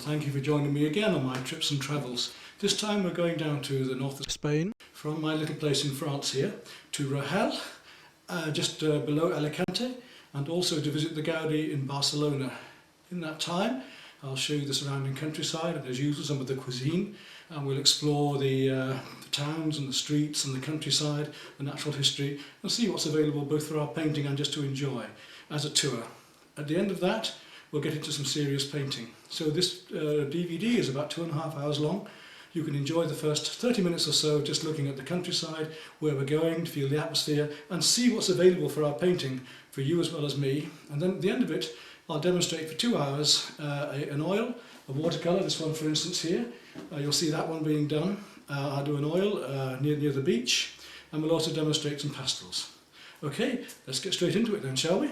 thank you for joining me again on my trips and travels. This time we're going down to the north of Spain, from my little place in France here, to Rahal, just below Alicante, and also to visit the Gaudi in Barcelona. In that time I'll show you the surrounding countryside and, as usual, some of the cuisine, and we'll explore the towns and the streets and the countryside, the natural history, and see what's available both for our painting and just to enjoy as a tour. At the end of that we'll get into some serious painting. So this DVD is about 2.5 hours long. You can enjoy the first 30 minutes or so just looking at the countryside, where we're going, to feel the atmosphere and see what's available for our painting, for you as well as me. And then at the end of it I'll demonstrate for 2 hours an oil, a watercolour, this one for instance here. You'll see that one being done. I'll do an oil near the beach, and we'll also demonstrate some pastels. Okay, let's get straight into it then, shall we?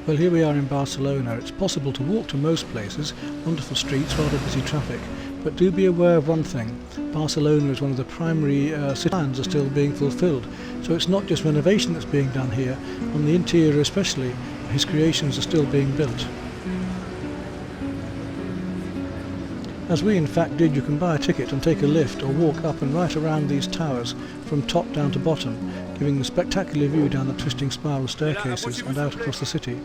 Well, here we are in Barcelona. It's possible to walk to most places, wonderful streets, rather busy traffic, but do be aware of one thing: Barcelona is one of the primary city plans are still being fulfilled, so it's not just renovation that's being done here. On the interior especially, his creations are still being built. As we in fact did, you can buy a ticket and take a lift or walk up and right around these towers from top down to bottom, giving a spectacular view down the twisting spiral staircases and out across the city.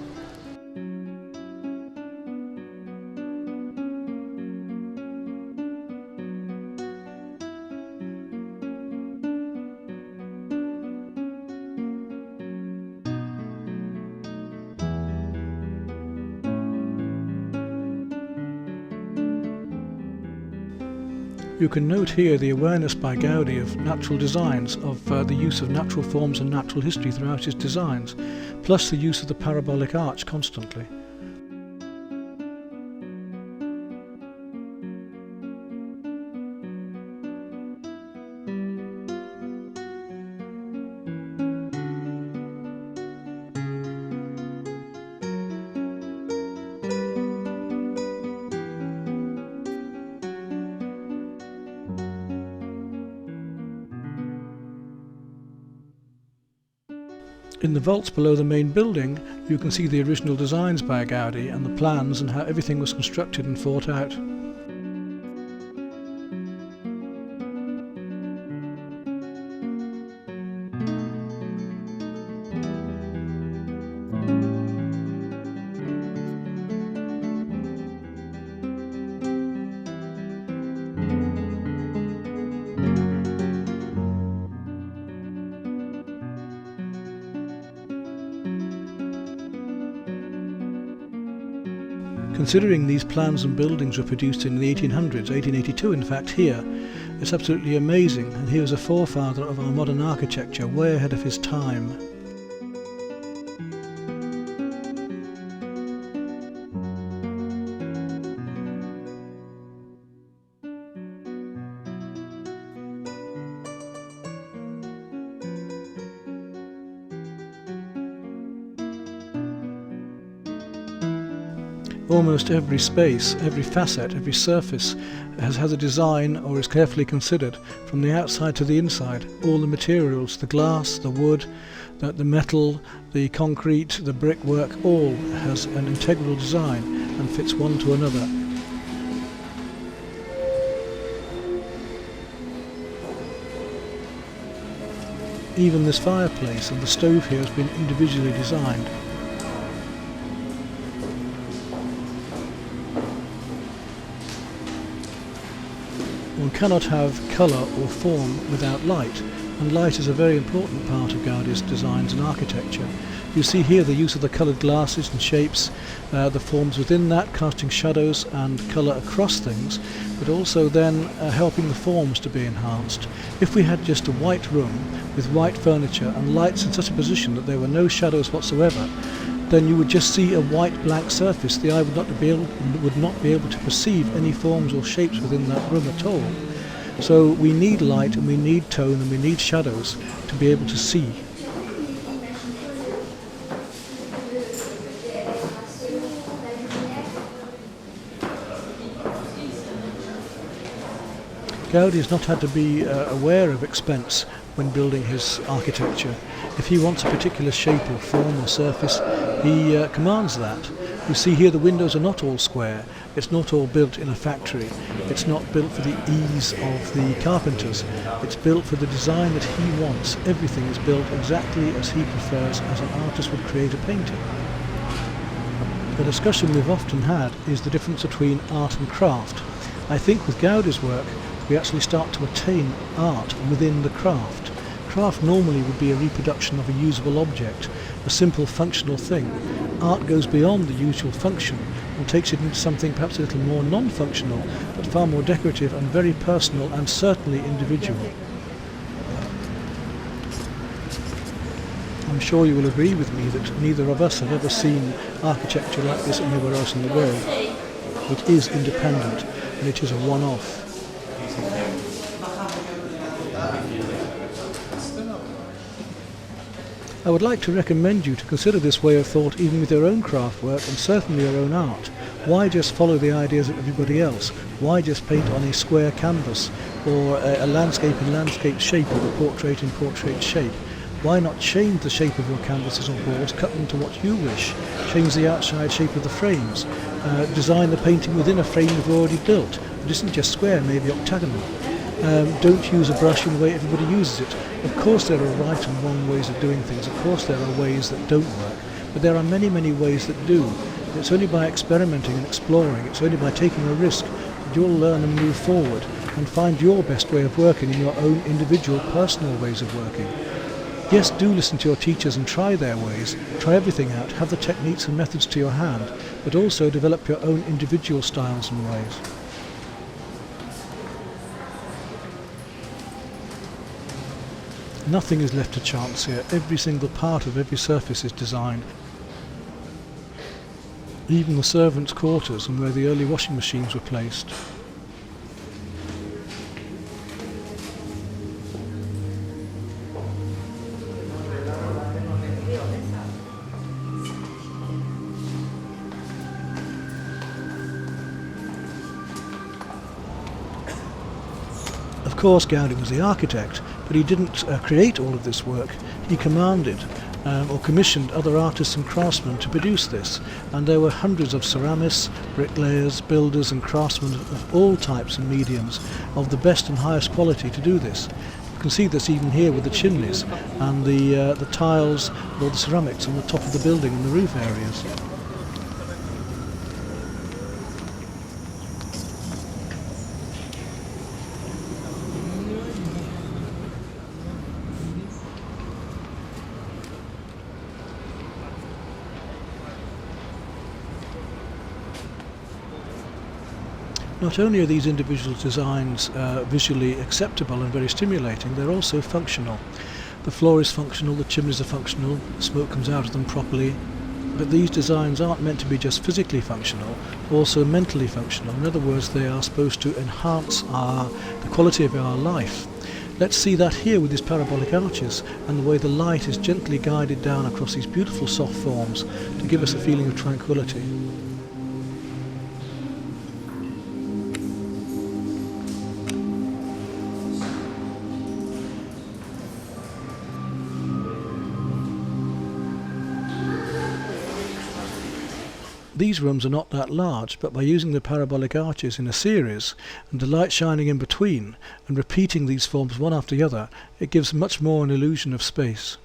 You can note here the awareness by Gaudi of natural designs, of the use of natural forms and natural history throughout his designs, plus the use of the parabolic arch constantly. In the vaults below the main building, you can see the original designs by Gaudi and the plans and how everything was constructed and thought out. Considering these plans and buildings were produced in the 1800s, 1882 in fact here, It's absolutely amazing, and he was a forefather of our modern architecture, way ahead of his time. Almost every space, every facet, every surface has a design or is carefully considered from the outside to the inside. All the materials, the glass, the wood, the metal, the concrete, the brickwork, all has an integral design and fits one to another. Even this fireplace and the stove here has been individually designed. One cannot have colour or form without light, and light is a very important part of Gaudi's designs and architecture. You see here the use of the coloured glasses and shapes, the forms within that, casting shadows and colour across things, but also then helping the forms to be enhanced. If we had just a white room with white furniture and lights in such a position that there were no shadows whatsoever, then you would just see a white blank surface. The eye would not be able to perceive any forms or shapes within that room at all. So we need light and we need tone and we need shadows to be able to see. Gaudi has not had to be aware of expense when building his architecture. If he wants a particular shape or form or surface, he commands that. You see here the windows are not all square. It's not all built in a factory. It's not built for the ease of the carpenters. It's built for the design that he wants. Everything is built exactly as he prefers, as an artist would create a painting. The discussion we've often had is the difference between art and craft. I think with Gaudi's work we actually start to attain art within the craft. Craft normally would be a reproduction of a usable object, a simple functional thing. Art goes beyond the usual function and takes it into something perhaps a little more non-functional, but far more decorative and very personal and certainly individual. I'm sure you will agree with me that neither of us have ever seen architecture like this anywhere else in the world. It is independent and it is a one-off. I would like to recommend you to consider this way of thought even with your own craft work and certainly your own art. Why just follow the ideas of everybody else? Why just paint on a square canvas or a landscape in landscape shape or a portrait in portrait shape? Why not change the shape of your canvases or boards, cut them to what you wish, change the outside shape of the frames, design the painting within a frame you've already built. It isn't just square, maybe octagonal. Don't use a brush in the way everybody uses it. Of course there are right and wrong ways of doing things, of course there are ways that don't work, but there are many, many ways that do. It's only by experimenting and exploring, it's only by taking a risk that you'll learn and move forward and find your best way of working in your own individual personal ways of working. Yes, do listen to your teachers and try their ways, try everything out, have the techniques and methods to your hand, but also develop your own individual styles and ways. Nothing is left to chance here. Every single part of every surface is designed. Even the servants' quarters and where the early washing machines were placed. Of course Gaudi was the architect, but he didn't create all of this work. He commanded or commissioned other artists and craftsmen to produce this, and there were hundreds of ceramists, bricklayers, builders and craftsmen of all types and mediums of the best and highest quality to do this. You can see this even here with the chimneys and the tiles or the ceramics on the top of the building and the roof areas. Not only are these individual designs visually acceptable and very stimulating, they're also functional. The floor is functional, the chimneys are functional, smoke comes out of them properly. But these designs aren't meant to be just physically functional, also mentally functional. In other words, they are supposed to enhance the quality of our life. Let's see that here with these parabolic arches and the way the light is gently guided down across these beautiful soft forms to give us a feeling of tranquility. These rooms are not that large, but by using the parabolic arches in a series and the light shining in between and repeating these forms one after the other, it gives much more an illusion of space.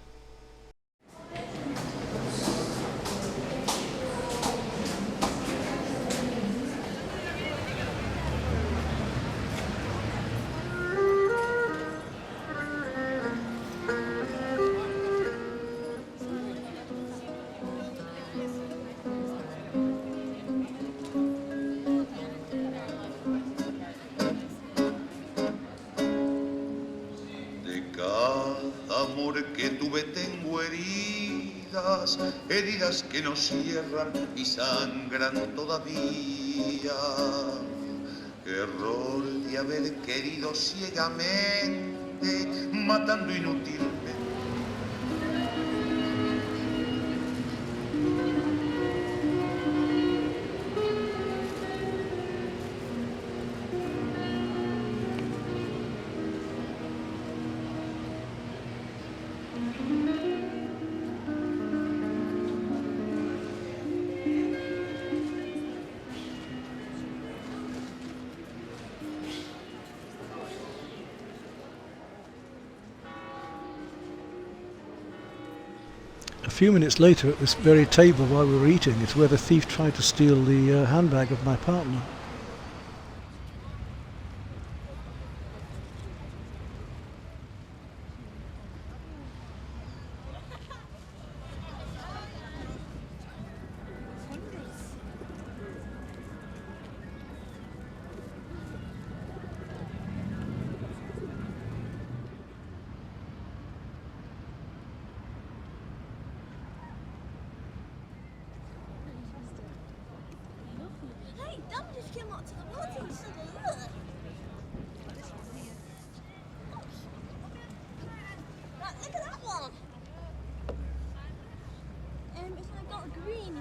Amor que tuve tengo heridas, heridas que no cierran y sangran todavía. Error de haber querido ciegamente, matando inútilmente. A few minutes later, at this very table while we were eating, is where the thief tried to steal the handbag of my partner. Just came up to the water and said, look. Right, look at that one. It's like got a green.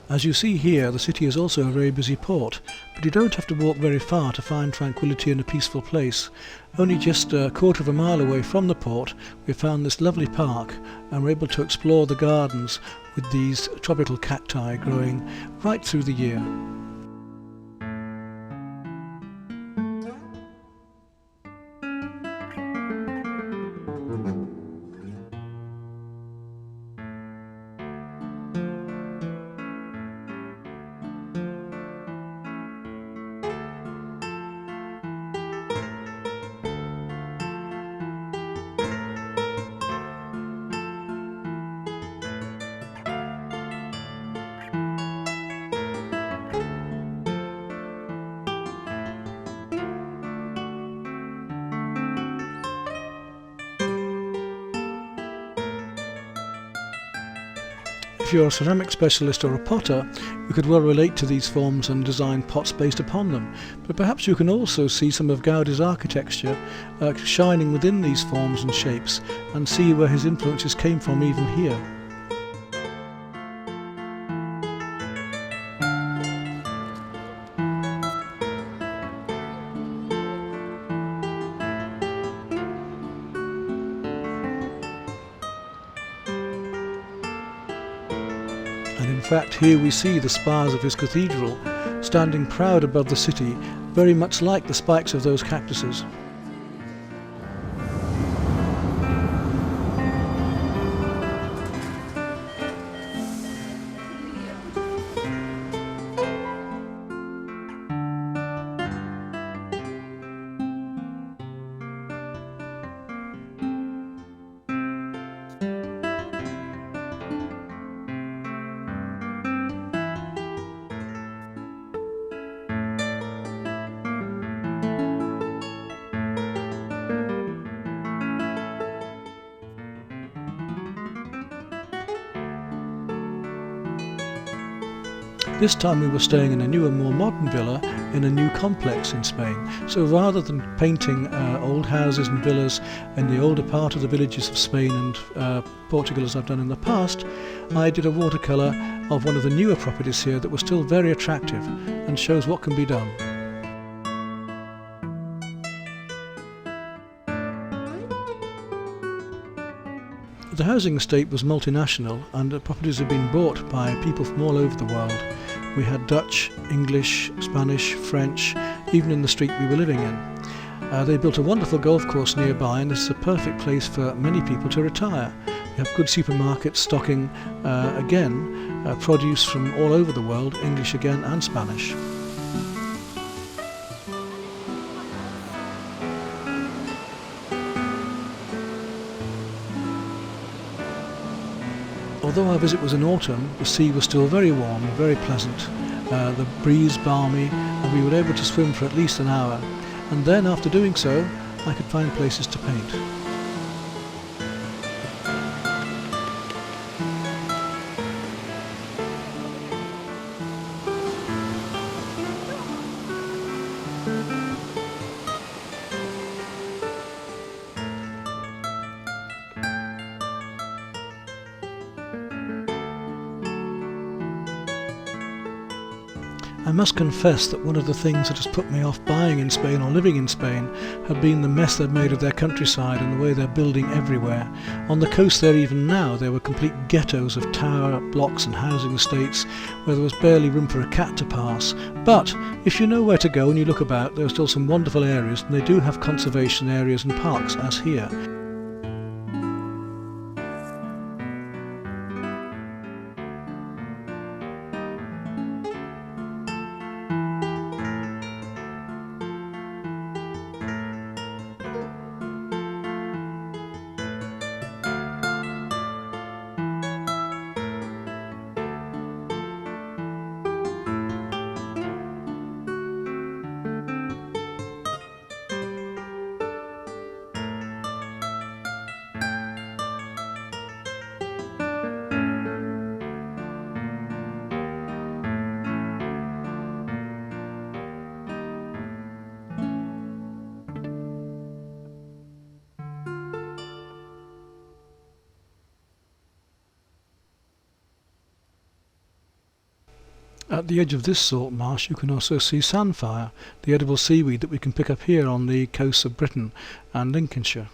As you see here, the city is also a very busy port, but you don't have to walk very far to find tranquility in a peaceful place. Only just a quarter of a mile away from the port, we found this lovely park and we're able to explore the gardens with these tropical cacti growing right through the year. If you're a ceramic specialist or a potter, you could well relate to these forms and design pots based upon them, but perhaps you can also see some of Gaudi's architecture shining within these forms and shapes and see where his influences came from even here. And in fact here we see the spires of his cathedral standing proud above the city, very much like the spikes of those cactuses. This time we were staying in a newer, more modern villa in a new complex in Spain. So rather than painting old houses and villas in the older part of the villages of Spain and Portugal as I've done in the past, I did a watercolour of one of the newer properties here that was still very attractive and shows what can be done. The housing estate was multinational and the properties had been bought by people from all over the world. We had Dutch, English, Spanish, French, even in the street we were living in. They built a wonderful golf course nearby, and this is a perfect place for many people to retire. We have good supermarkets stocking, produce from all over the world, English again and Spanish. Although our visit was in autumn, the sea was still very warm and very pleasant, the breeze balmy, and we were able to swim for at least an hour. And then, after doing so, I could find places to paint. I must confess that one of the things that has put me off buying in Spain or living in Spain have been the mess they've made of their countryside and the way they're building everywhere. On the coast there even now there were complete ghettos of tower blocks and housing estates where there was barely room for a cat to pass. But if you know where to go and you look about, there are still some wonderful areas, and they do have conservation areas and parks as here. At the edge of this salt marsh you can also see sandfire, the edible seaweed that we can pick up here on the coasts of Britain and Lincolnshire.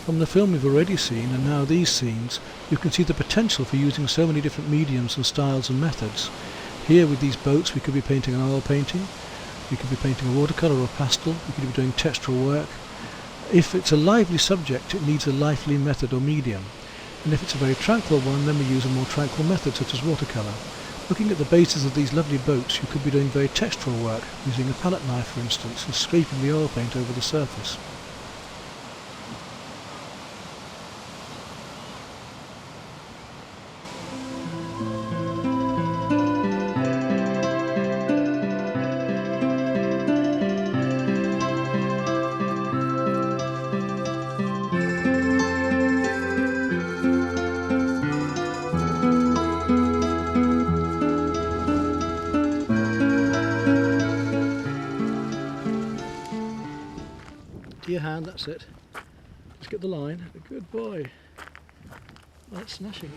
From the film we've already seen and now these scenes, you can see the potential for using so many different mediums and styles and methods. Here with these boats we could be painting an oil painting, we could be painting a watercolour or pastel, we could be doing textural work. If it's a lively subject, it needs a lively method or medium. And if it's a very tranquil one, then we use a more tranquil method such as watercolour. Looking at the bases of these lovely boats, you could be doing very textural work, using a palette knife for instance, and scraping the oil paint over the surface. To your hand, that's it. Just get the line. Good boy. That's smashing,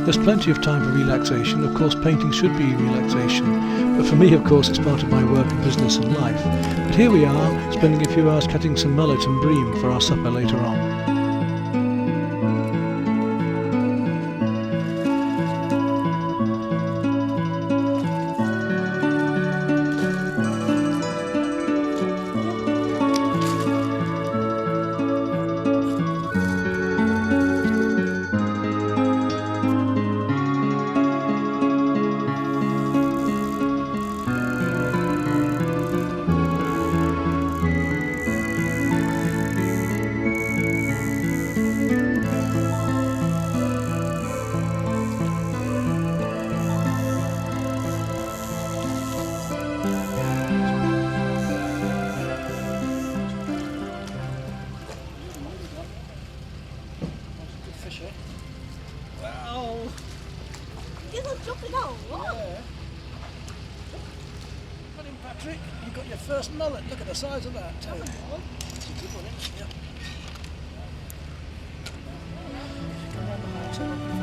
There's plenty of time for relaxation. Of course, painting should be relaxation, but for me, of course, it's part of my work and business and life. But here we are, spending a few hours cutting some mullet and bream for our supper later on. first mullet. Look at the size of that too. That's a good one, isn't it? Yep. Come around the mountain.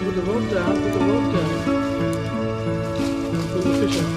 Put the rod down, put the rod down. Put the fish out.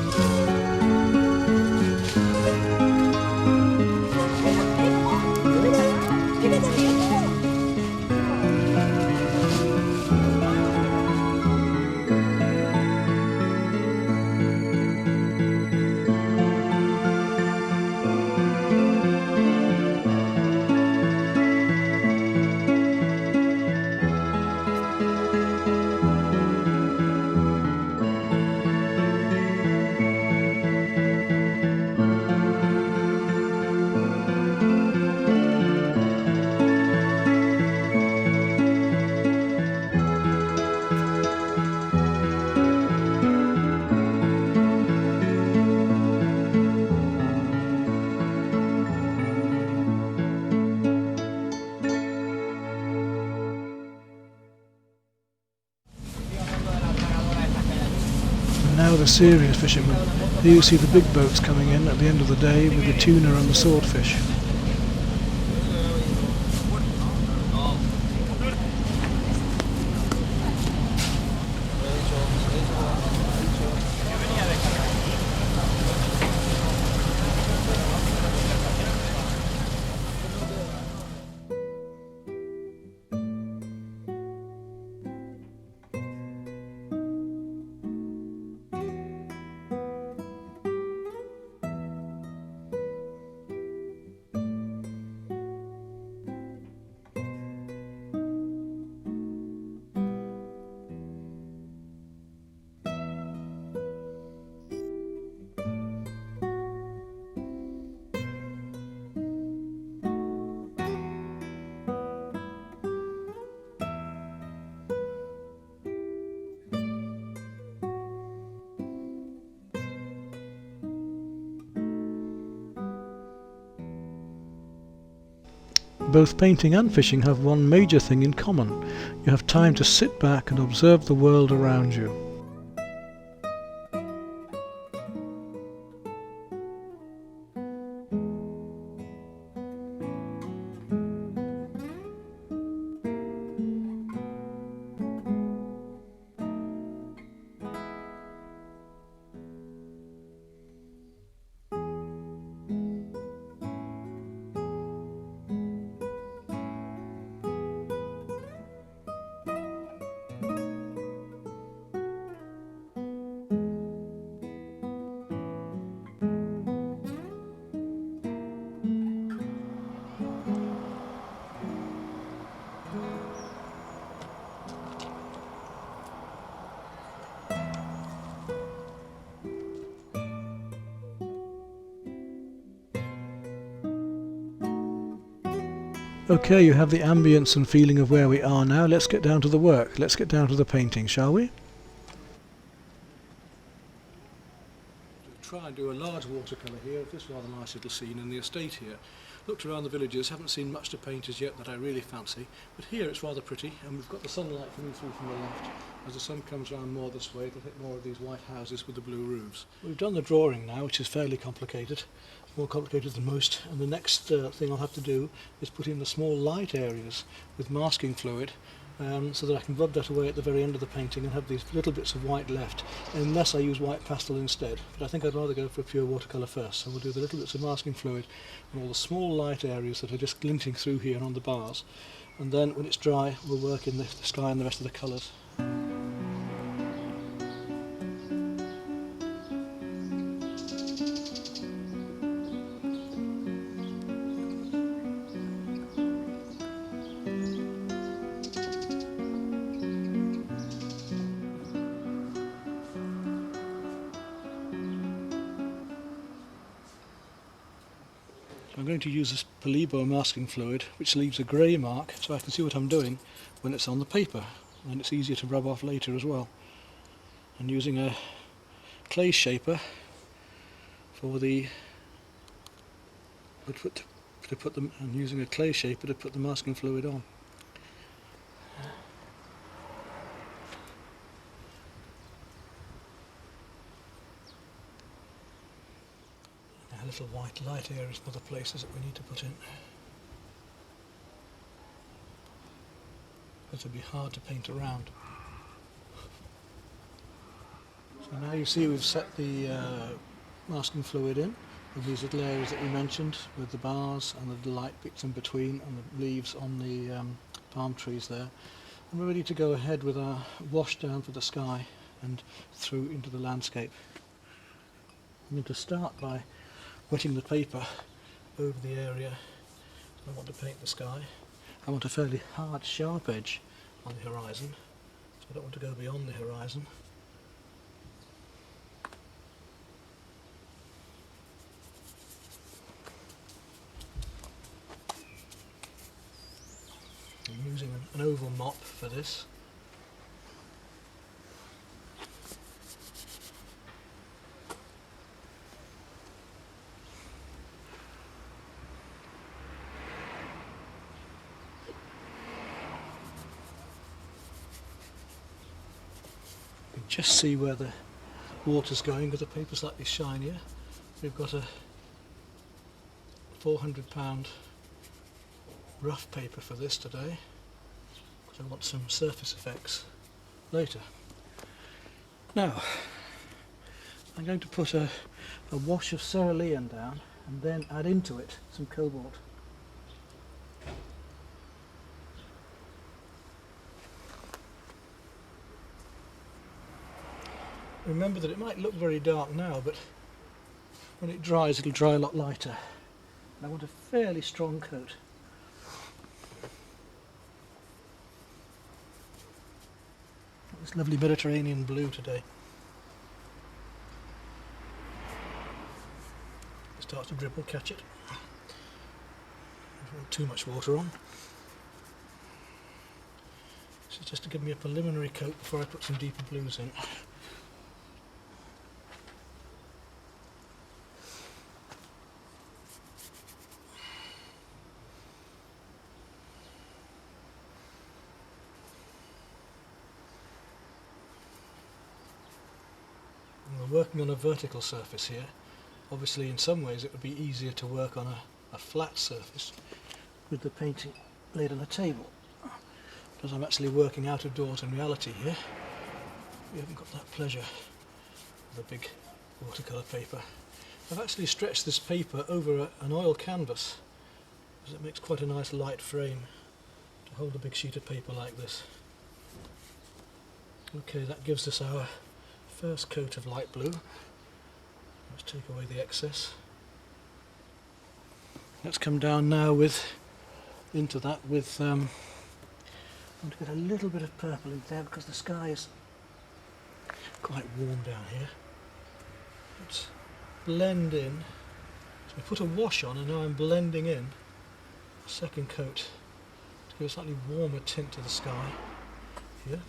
Now the serious fishermen. Here you see the big boats coming in at the end of the day with the tuna and the swordfish. Both painting and fishing have one major thing in common. You have time to sit back and observe the world around you. Okay, you have the ambience and feeling of where we are now. Let's get down to the work. Let's get down to the painting, shall we? Try and do a large watercolour here of this rather nice little scene in the estate here. Looked around the villages, haven't seen much to paint as yet that I really fancy, but here it's rather pretty, and we've got the sunlight coming through from the left. As the sun comes round more this way, it'll hit more of these white houses with the blue roofs. We've done the drawing now, which is fairly complicated, more complicated than most, and the next thing I'll have to do is put in the small light areas with masking fluid so that I can rub that away at the very end of the painting and have these little bits of white left, unless I use white pastel instead. But I think I'd rather go for a pure watercolour first, so we'll do the little bits of masking fluid and all the small light areas that are just glinting through here and on the bars, and then when it's dry we'll work in the sky and the rest of the colours. I'm going to use this Polibo masking fluid, which leaves a grey mark so I can see what I'm doing when it's on the paper, and it's easier to rub off later as well. And using a clay shaper for the and using a clay shaper to put the masking fluid on. Little white light areas and other places that we need to put in. It'll be hard to paint around. So now you see we've set the masking fluid in with these little areas that we mentioned, with the bars and the light bits in between and the leaves on the palm trees there. And we're ready to go ahead with our wash down for the sky and through into the landscape. I'm going to start by wetting the paper over the area I want to paint the sky. I want a fairly hard, sharp edge on the horizon, so I don't want to go beyond the horizon. I'm using an oval mop for this. Just see where the water's going because the paper's slightly shinier. We've got a £400 rough paper for this today, because I want some surface effects later. Now I'm going to put a wash of cerulean down and then add into it some cobalt. Remember that it might look very dark now, but when it dries it'll dry a lot lighter. And I want a fairly strong coat. This lovely Mediterranean blue today. It starts to dribble, catch it. Don't want too much water on. This is just to give me a preliminary coat before I put some deeper blues in. We're working on a vertical surface here. Obviously in some ways it would be easier to work on a flat surface with the painting laid on a table, because I'm actually working out of doors in reality here. We haven't got that pleasure with a big watercolour paper. I've actually stretched this paper over an oil canvas because it makes quite a nice light frame to hold a big sheet of paper like this. Okay, that gives us our first coat of light blue. Let's take away the excess. Let's come down now into that with I want to get a little bit of purple in there because the sky is quite warm down here. Let's blend in. So we put a wash on and now I'm blending in a second coat to give a slightly warmer tint to the sky here.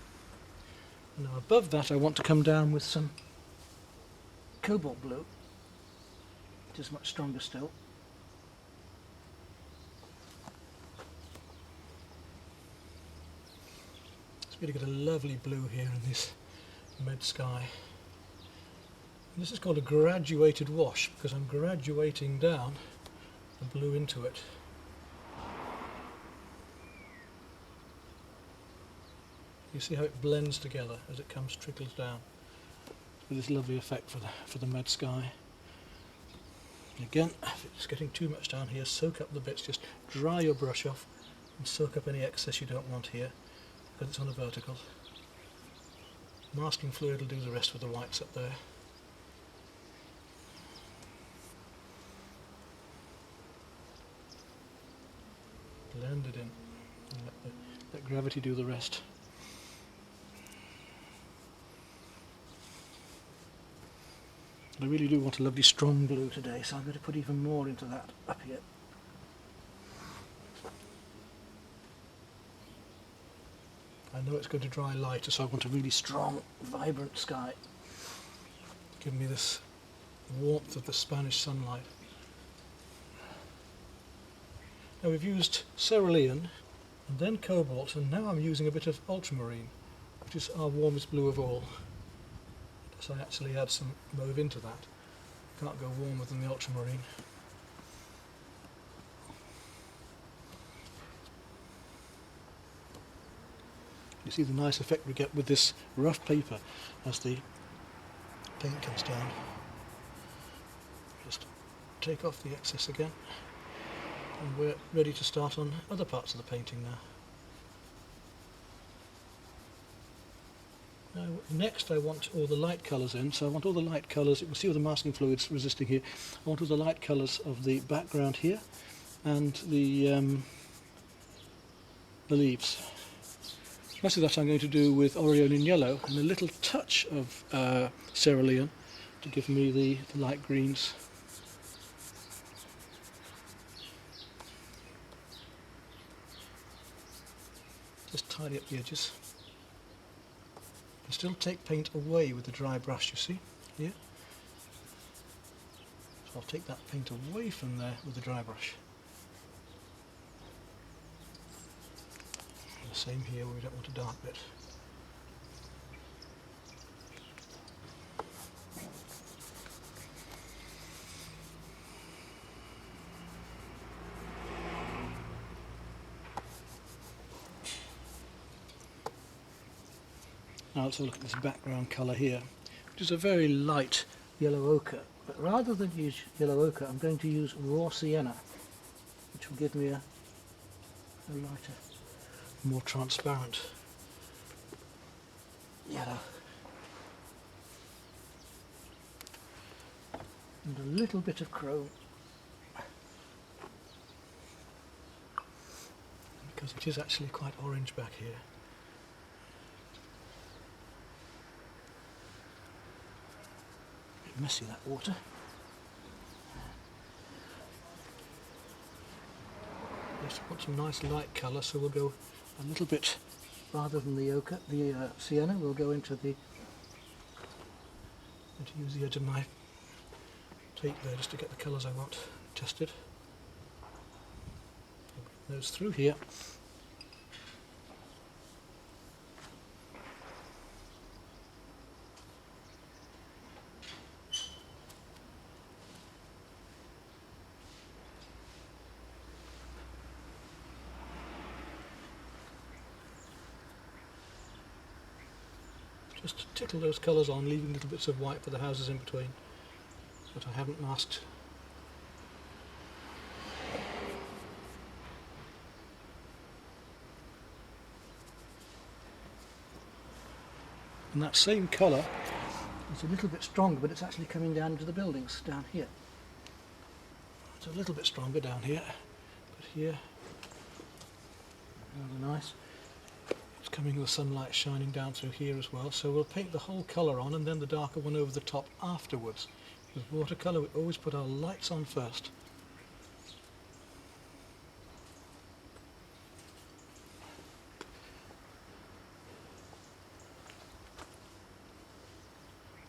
Now above that I want to come down with some cobalt blue, which is much stronger still. It's going to get a lovely blue here in this mid sky. And this is called a graduated wash because I'm graduating down the blue into it. You see how it blends together as it trickles down with this lovely effect for the med sky. And again, if it's getting too much down here, soak up the bits, just dry your brush off and soak up any excess you don't want here because it's on a vertical. Masking fluid will do the rest with the whites up there. Blend it in and let gravity do the rest. I really do want a lovely strong blue today, so I'm going to put even more into that up here. I know it's going to dry lighter, so I want a really strong, vibrant sky. Give me this warmth of the Spanish sunlight. Now we've used cerulean and then cobalt, and now I'm using a bit of ultramarine, which is our warmest blue of all. So I actually add some mauve into that. Can't go warmer than the ultramarine. You see the nice effect we get with this rough paper as the paint comes down. Just take off the excess again, and we're ready to start on other parts of the painting now. Now, next I want all the light colours in, so I want all the light colours. You can see all the masking fluids resisting here. I want all the light colours of the background here and the leaves. Most of that I'm going to do with Orion yellow and a little touch of cerulean to give me the light greens. Just tidy up the edges. And still take paint away with the dry brush, you see, here. So I'll take that paint away from there with the dry brush. And the same here where we don't want a dark bit. Now let's have a look at this background colour here, which is a very light yellow ochre. But rather than use yellow ochre, I'm going to use raw sienna, which will give me a lighter, more transparent yellow. And a little bit of chrome, because it is actually quite orange back here. Messy, that water. Just want some nice light colour, so we'll go a little bit, rather than the ochre, the sienna, we'll go into the, to use the edge of my tape there just to get the colours I want tested. Those through here. Just tickle those colours on, leaving little bits of white for the houses in between that I haven't masked. And that same colour is a little bit stronger, but it's actually coming down into the buildings down here. It's a little bit stronger down here, but here, rather nice. It's coming with the sunlight shining down through here as well, so we'll paint the whole colour on and then the darker one over the top afterwards. With watercolour we always put our lights on first.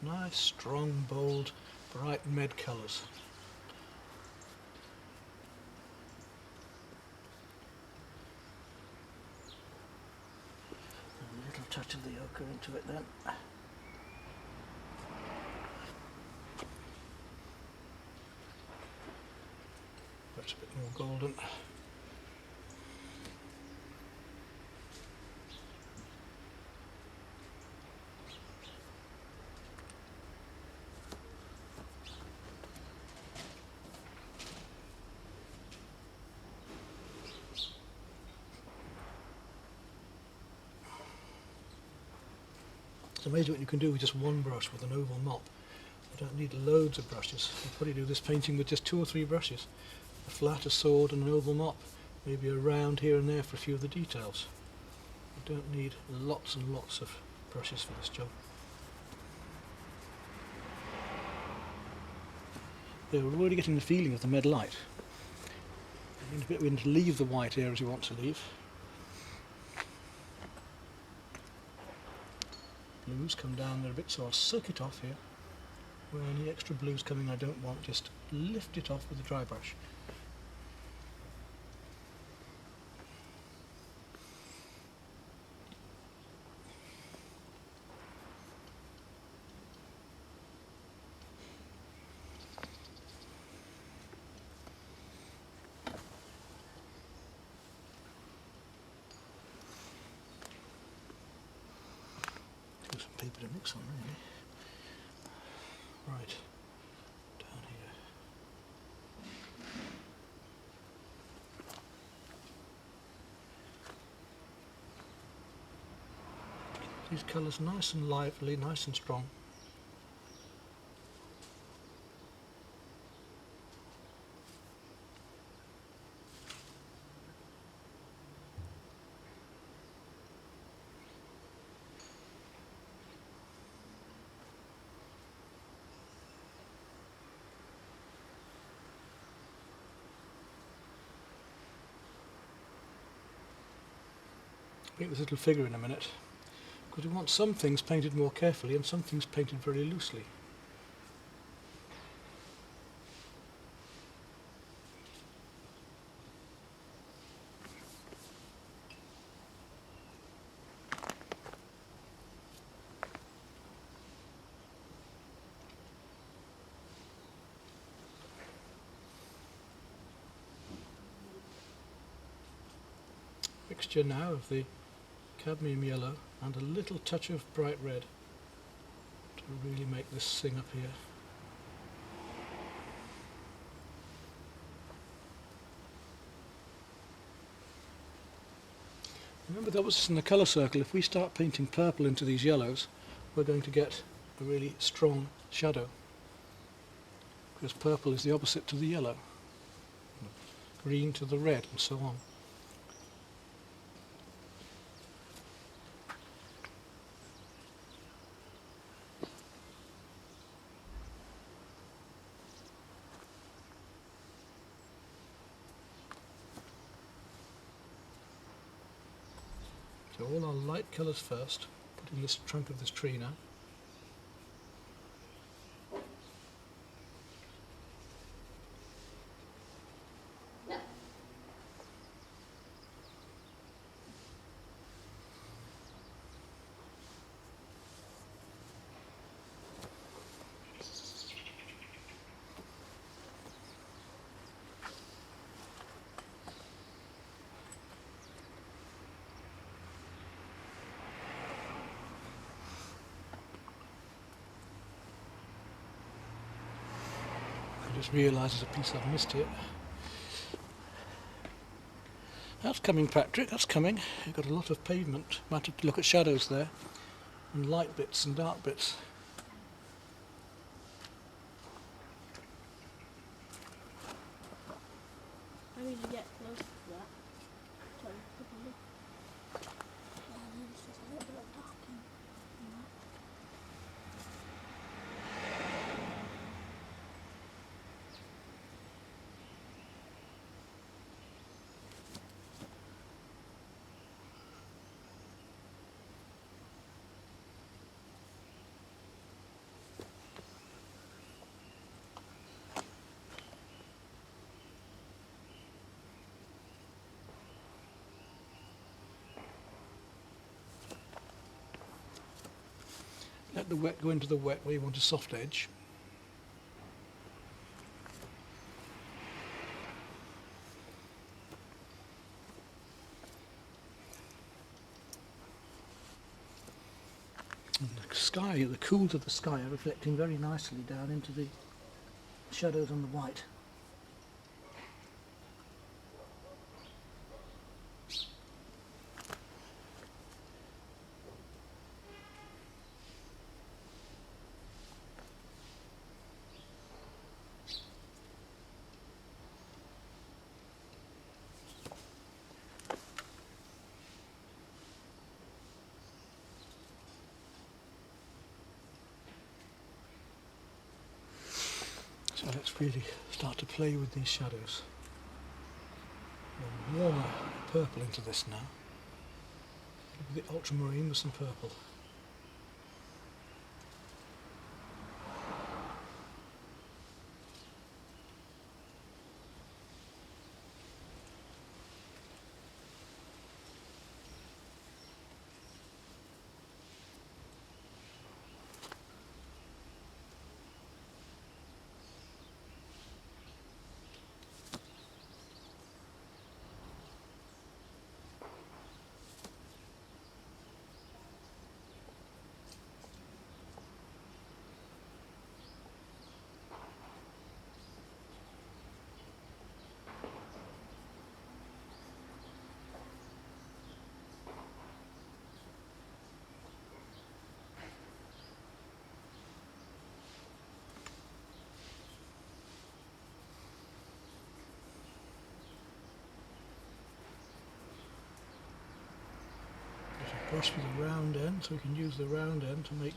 Nice, strong, bold, bright med colours. Touch of the ochre into it then. That's a bit more golden. It's amazing what you can do with just one brush with an oval mop. You don't need loads of brushes. You probably do this painting with just 2 or 3 brushes. A flat, a sword and an oval mop. Maybe a round here and there for a few of the details. You don't need lots and lots of brushes for this job. Yeah, we're already getting the feeling of the med light. We're going to leave the white areas we want to leave. Blues come down there a bit, so I'll soak it off here. Where any extra blues coming I don't want, just lift it off with a dry brush. Got some paper to mix on, really. Right, down here. These colours nice and lively, nice and strong. Paint this little figure in a minute, because we want some things painted more carefully and some things painted very loosely. Mixture now of the cadmium yellow and a little touch of bright red to really make this sing up here. Remember that was in the colour circle. If we start painting purple into these yellows, we're going to get a really strong shadow, because purple is the opposite to the yellow, green to the red, and so on. So all our light colours first, put in this trunk of this tree now. I just realised there's a piece I've missed here. That's coming, Patrick, that's coming. You've got a lot of pavement. Might have to look at shadows there, and light bits and dark bits. I need to get close to that. Sorry, put a look. It's just a little bit of dark in that. Let the wet go into the wet where you want a soft edge. And the sky, the cools of the sky are reflecting very nicely down into the shadows on the white. So let's really start to play with these shadows. A warmer purple into this now. The ultramarine with some purple. Brush with the round end, so we can use the round end to make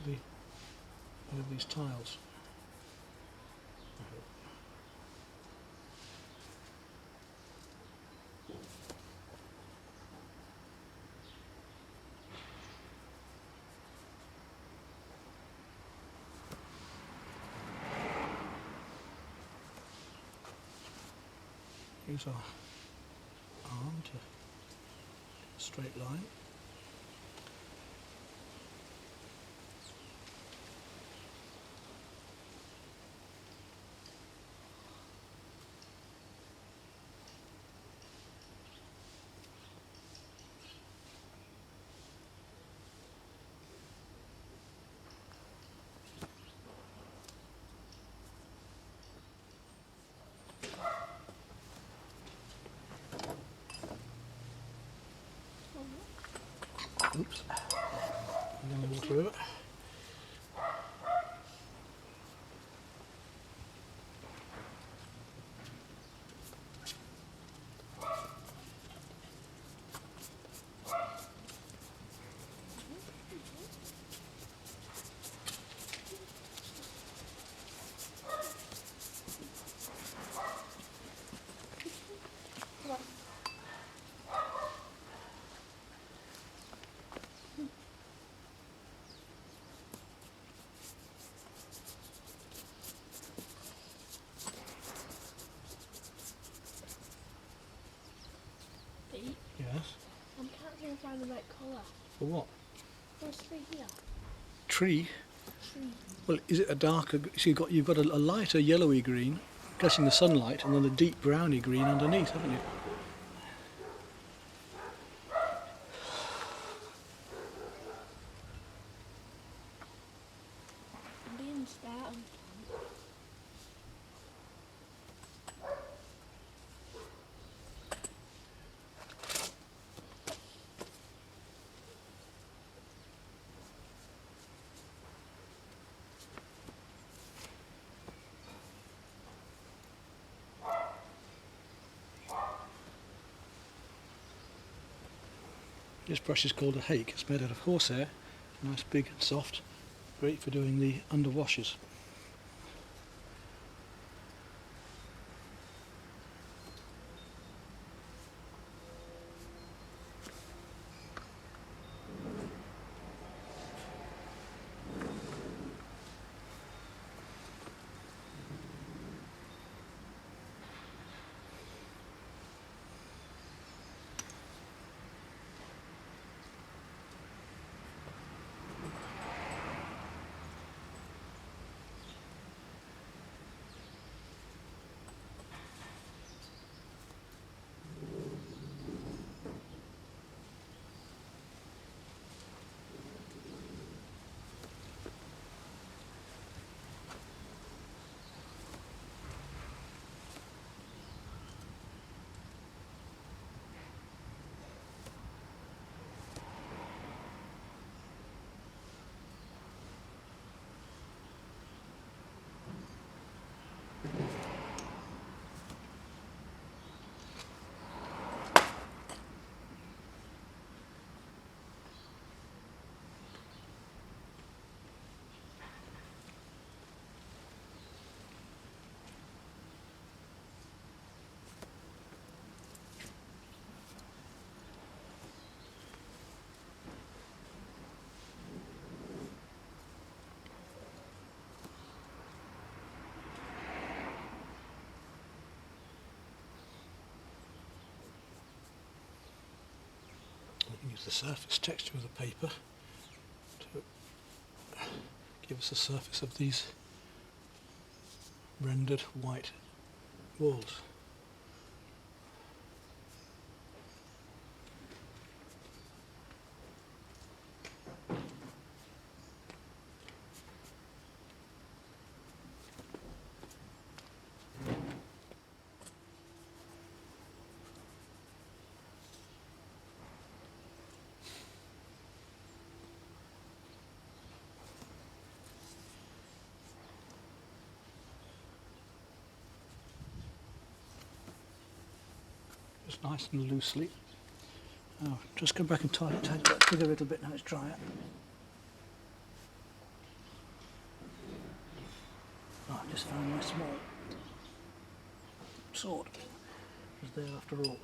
these tiles. Use our arm to straight line. Oops. And then water over. Yes. I can't seem to find the right colour. For what? There's three here. Tree? Tree. Well, is it a darker? So you've got a lighter yellowy green, catching the sunlight, and then a deep browny green underneath, haven't you? I'm being startled. This brush is called a hake. It's made out of horsehair, nice, big, and soft. Great for doing the underwashes. use the surface texture of the paper to give us a surface of these rendered white walls. Just nice and loosely. Oh, just go back and tie it back with a little bit now it's drier. Oh, I just found my small sword. It was there after all.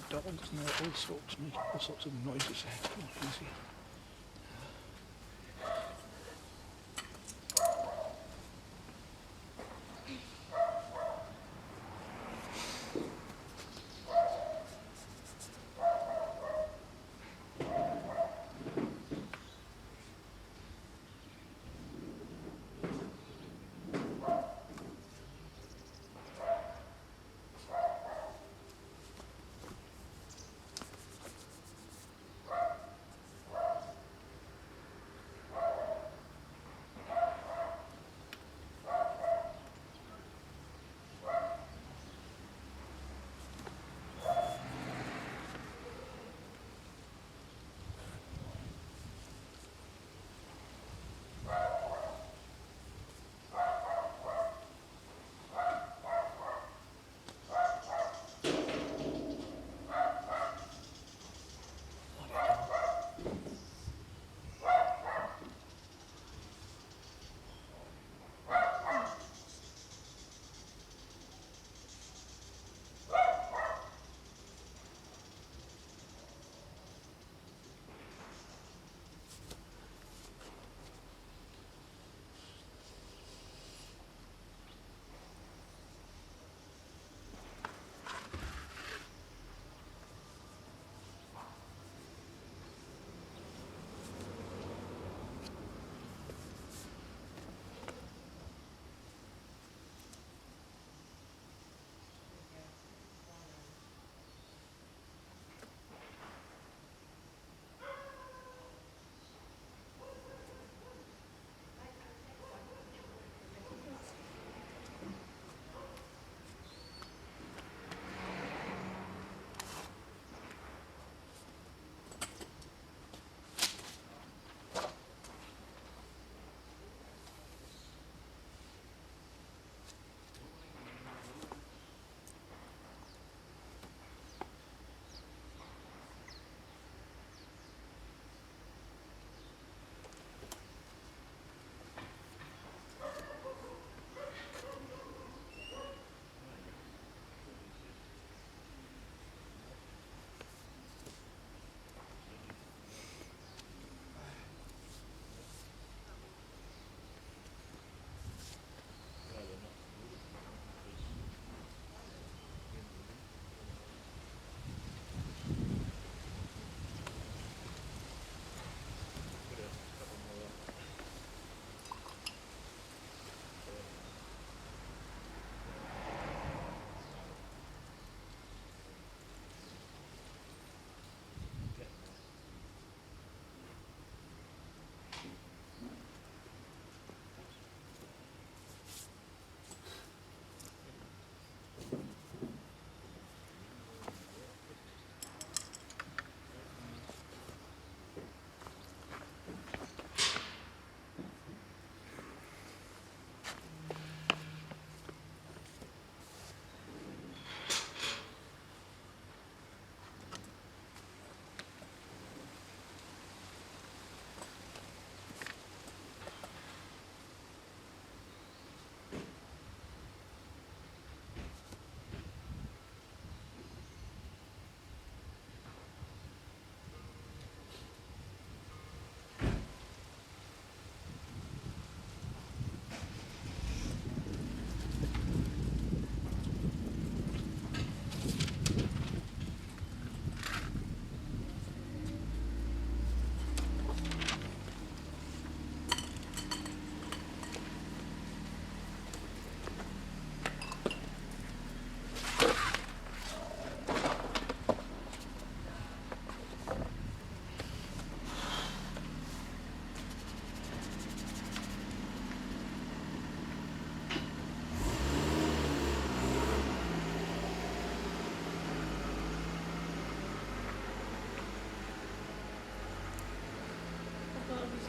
Dogs and they're all sorts making all sorts of noises there. It's not easy.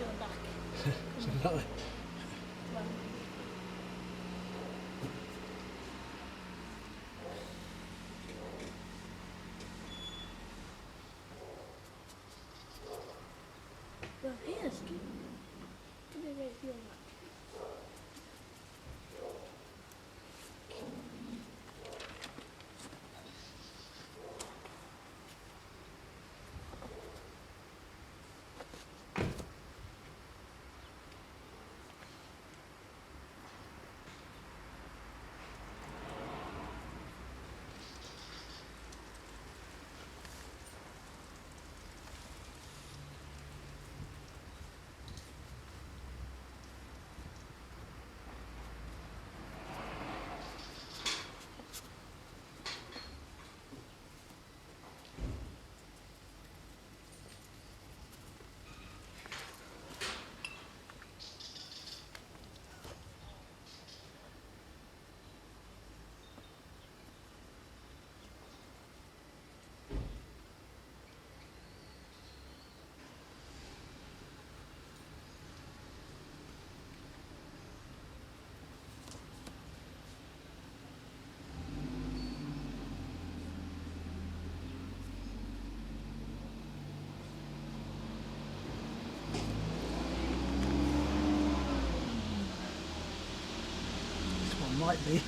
see the back. Exactly. Well, well, here's good. Give me a great view on that. This one might be.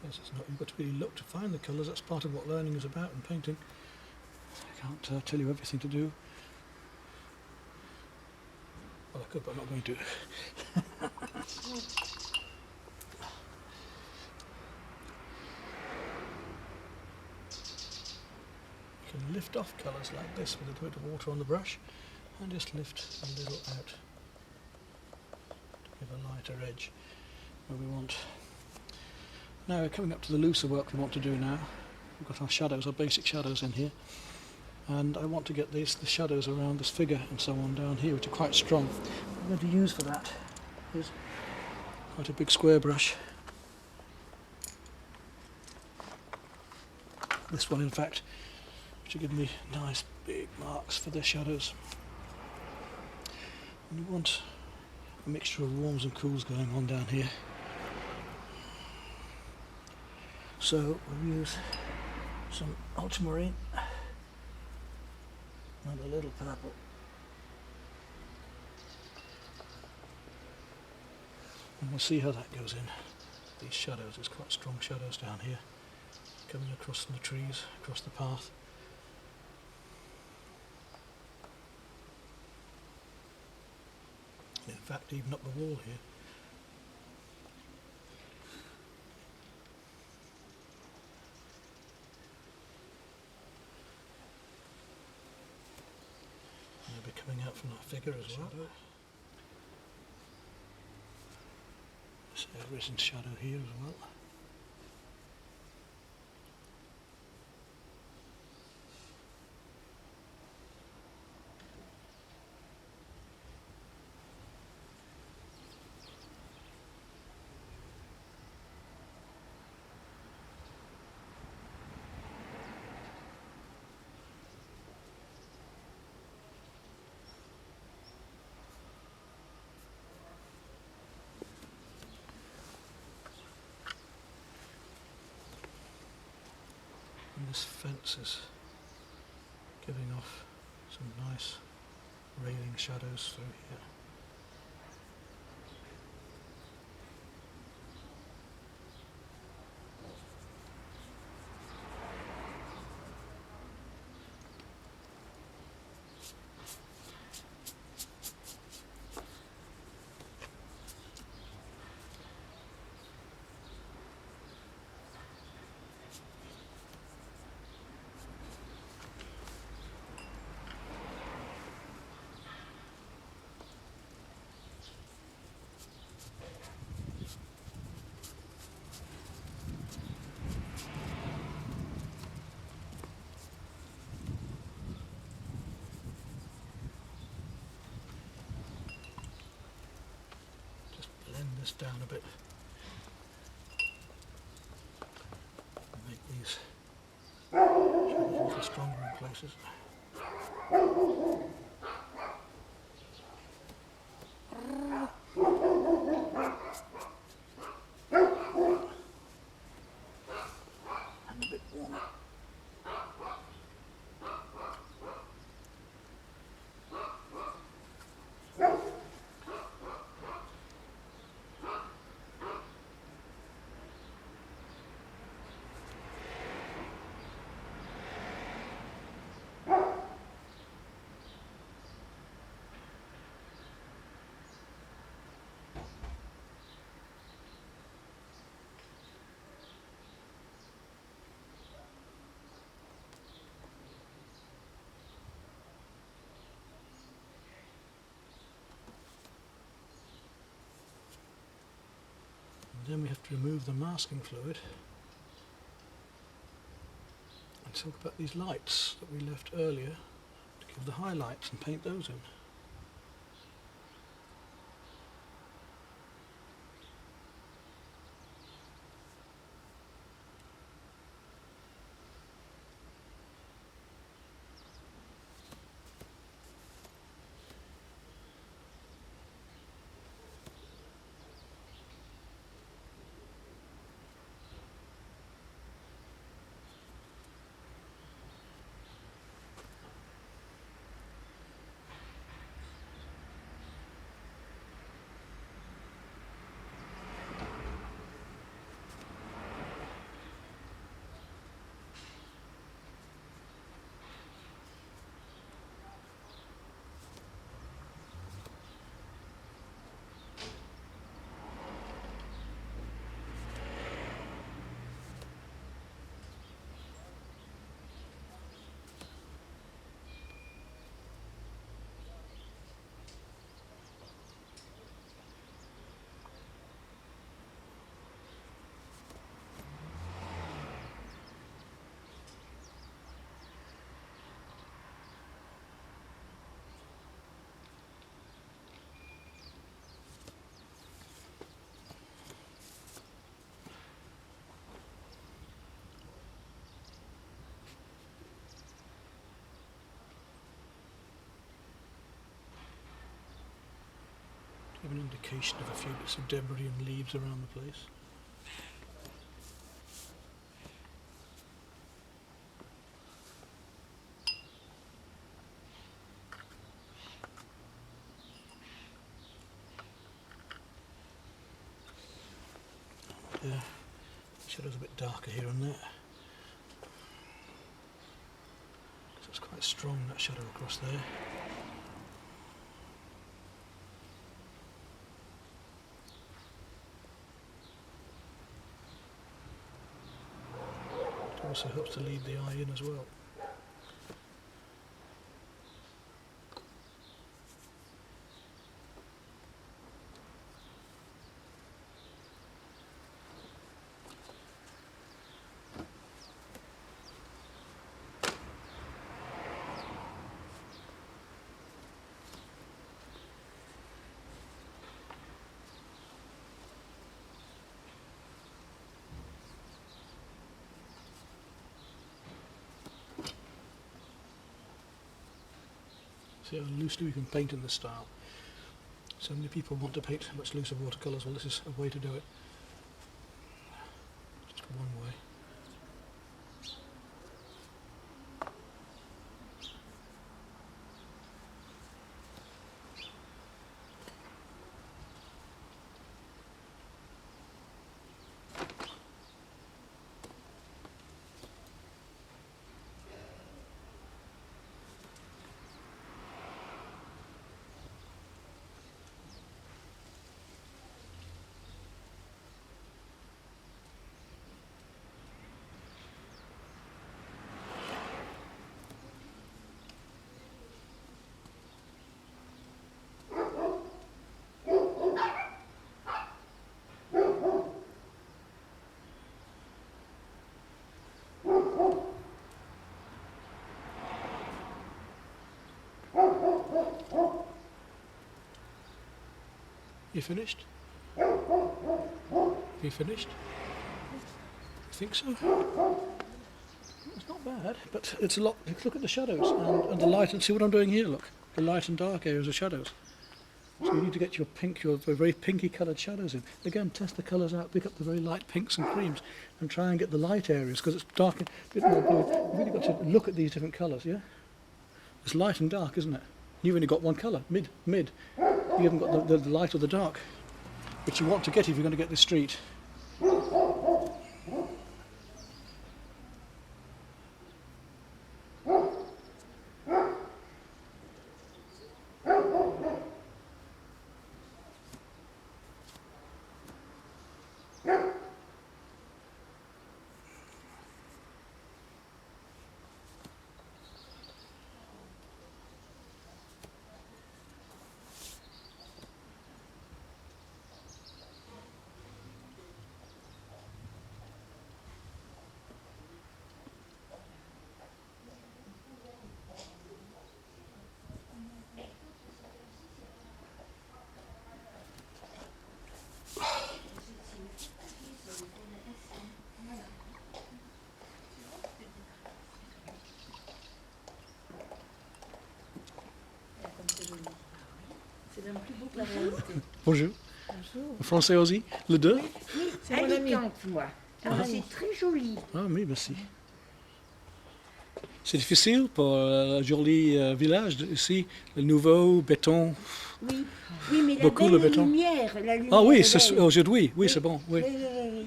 Yes, it's not. You've got to really look to find the colours. That's part of what learning is about in painting. I can't tell you everything to do. Well, I could, but I'm not going to. You can lift off colours like this with a bit of water on the brush and just lift a little out to give a lighter edge where we want. Now we're coming up to the looser work we want to do now. We've got our shadows, our basic shadows in here, and I want to get the shadows around this figure and so on down here, which are quite strong. What I'm going to use for that is quite a big square brush. This one in fact, which will give me nice big marks for the shadows. And you want a mixture of warms and cools going on down here. So we'll use some ultramarine and a little purple. And we'll see how that goes in. These shadows, there's quite strong shadows down here, coming across from the trees, across the path. And in fact, even up the wall here. They'll be coming out from that figure as well. So a risen shadow here as well. This fence is giving off some nice railing shadows through here. This down a bit and make these shadows a little stronger in places. And a bit warmer. Then we have to remove the masking fluid and talk about these lights that we left earlier to give the highlights and paint those in. Give an indication of a few bits of debris and leaves around the place. The shadow's a bit darker here and there. So it's quite strong, that shadow across there. It also helps to lead the eye in as well. See how loosely we can paint in this style. So many people want to paint much looser watercolours. Well, this is a way to do it. Just one way. You finished? You finished? I think so. It's not bad, but it's a lot. Look at the shadows and the light, and see what I'm doing here. Look, the light and dark areas of shadows. So you need to get your very pinky coloured shadows in. Again, test the colours out, pick up the very light pinks and creams, and try and get the light areas, because it's dark, a bit more blue. You've really got to look at these different colours, yeah? It's light and dark, isn't it? You've only got one colour, mid. You haven't got the light or the dark, which you want to get if you're going to get this street. C'est même plus beau que la réalité. Bonjour. Bonjour. Le français aussi, le deux. Oui, C'est Alicante, moi. C'est très joli. Ah oui, merci. C'est difficile pour un joli village ici, le nouveau béton. Oui, oui, mais la Beaucoup belle le béton. lumière, la lumière Ah oui, est belle. aujourd'hui, oui, c'est bon. Oui. Oui.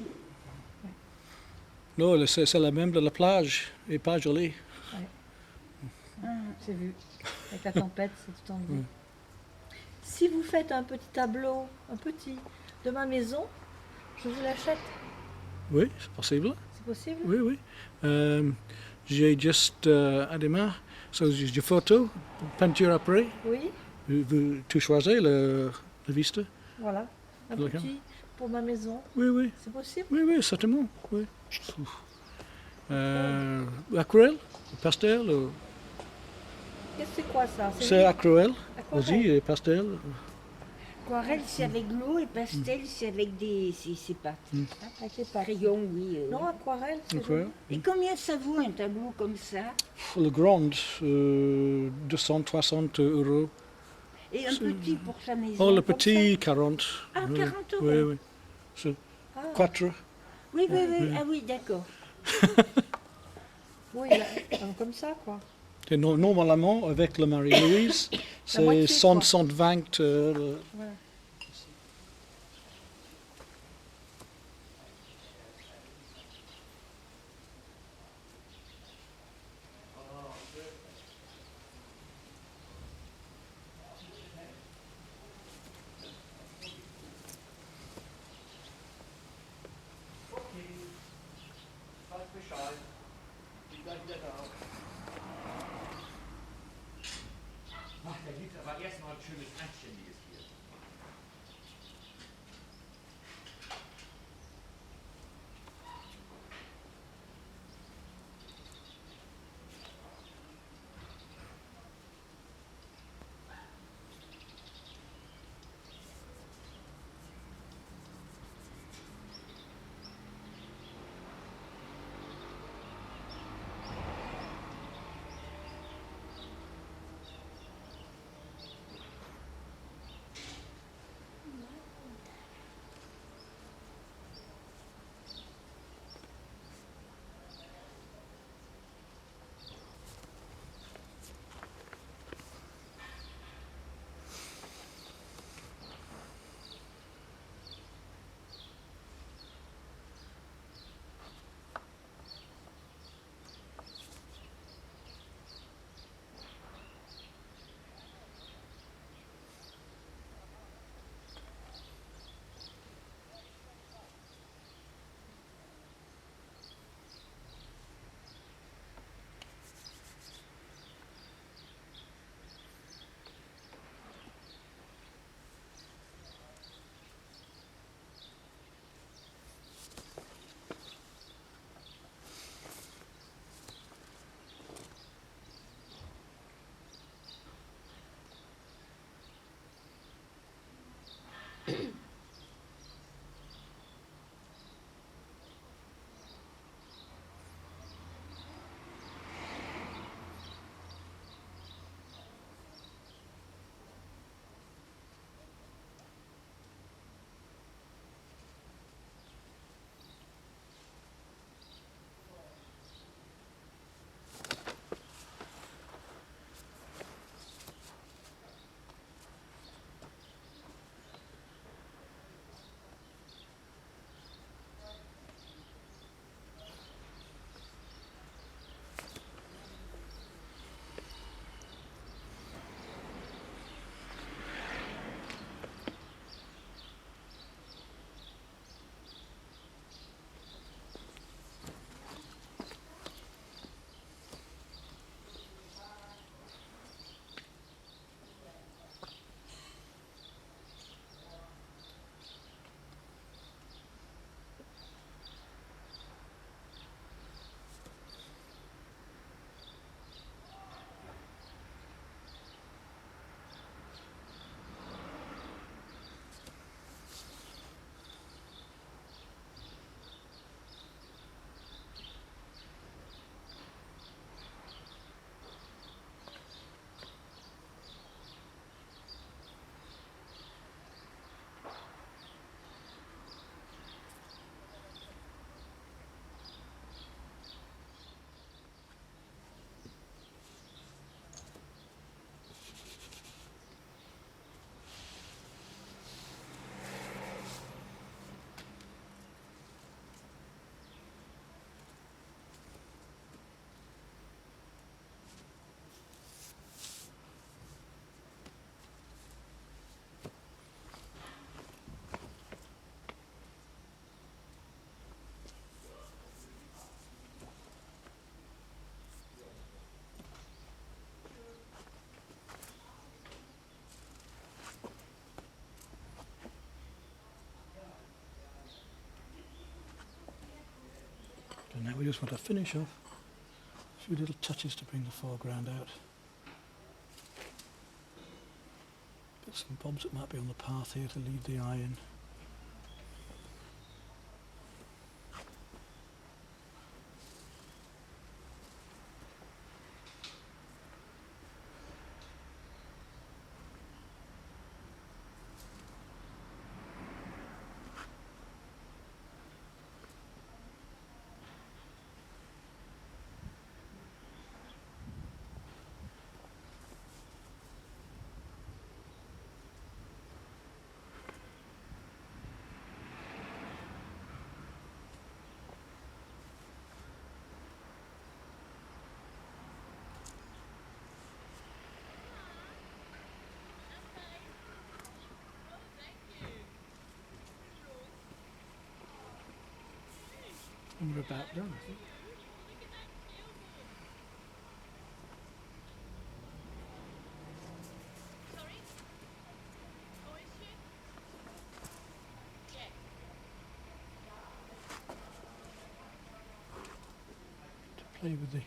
Non, c'est la même de la plage, et pas jolie. J'ai vu. Avec la tempête, c'est tout en bleu. Si vous faites un petit tableau, de ma maison, je vous l'achète. Oui, c'est possible. C'est possible? Oui. J'ai juste à des mains, j'ai photo, peinture après. Oui, Tu choisis le vista? voilà. Un D'accord. petit pour ma maison. Oui. C'est possible? Oui, certainement. Oui. Aquarelle, pastel, Qu'est-ce que c'est quoi ça? c'est aquarelle Aquarelle. aussi, et pastel. Aquarelle, c'est avec l'eau et pastel, c'est avec des. C'est pas. Avec les pattes. Crayon, oui. Non, aquarelle, c'est Aquarelle. joli. Et combien ça vaut un tableau comme ça? Le grand, 260 euros. Et un petit pour sa maison? Oh, le comme petit, 40. Ah, Oui, 40 euros. Oui. C'est Ah. 4. ça? Oui. Ah oui, d'accord. Oui, là, comme ça, quoi. Et normalement, avec le Marie-Louise, c'est moitié, 100, quoi. 120. Voilà. Da gibt es aber erstmal ein schönes Anständiges hier. just want to finish off a few little touches to bring the foreground out. Bits and bobs that might be on the path here to lead the eye in. And we're about done, I think. To play with the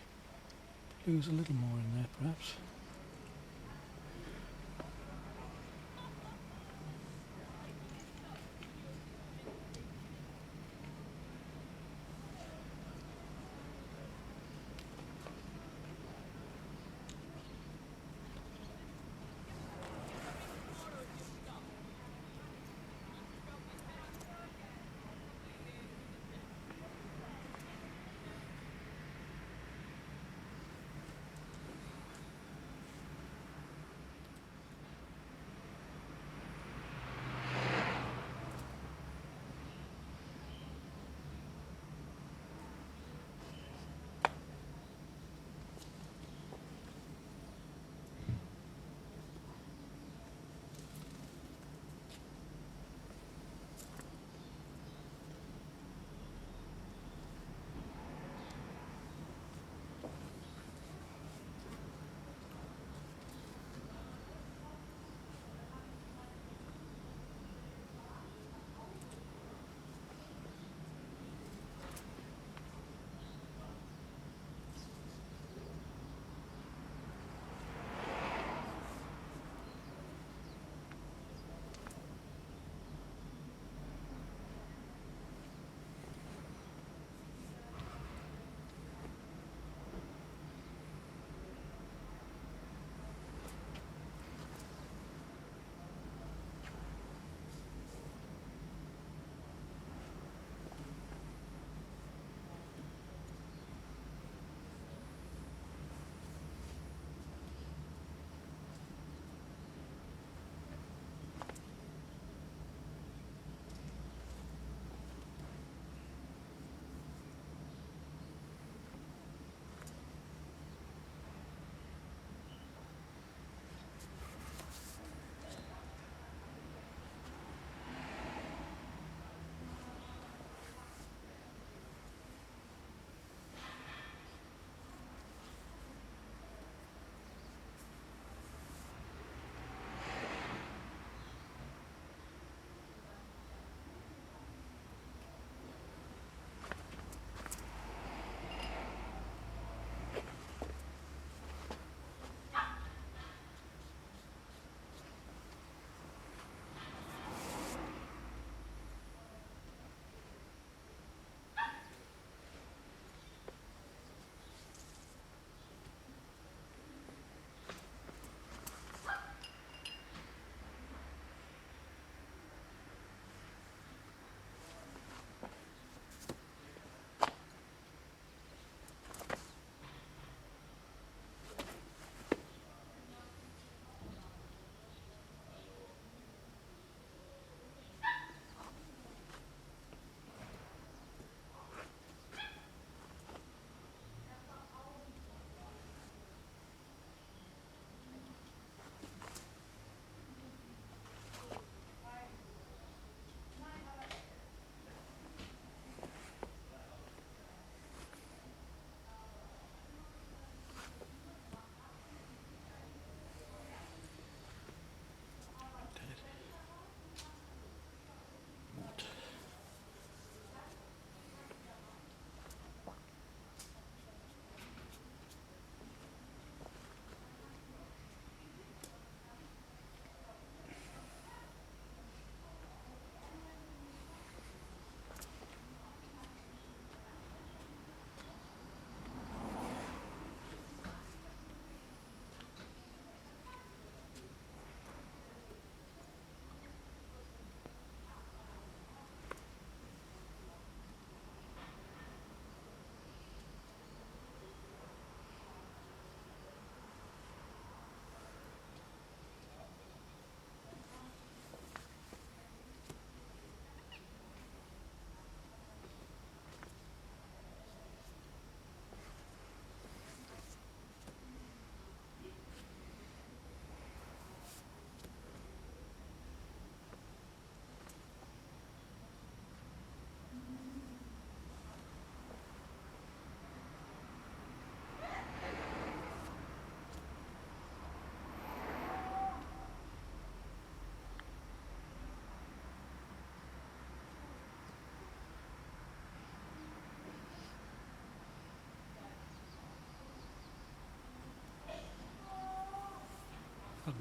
blues a little more in there, perhaps.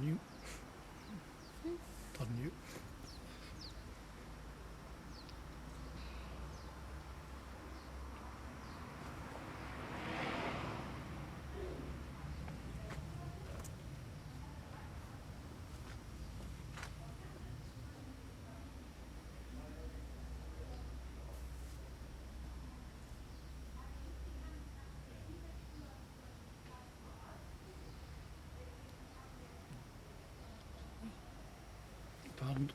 you. Pardon you. Pardon.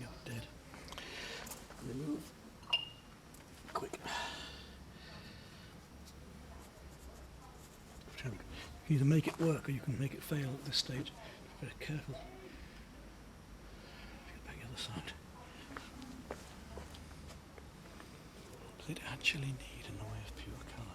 Yeah, dead. Remove. Quick. You can either make it work or you can make it fail at this stage. Very careful. Get back the other side. What does it actually need in the way of pure colour?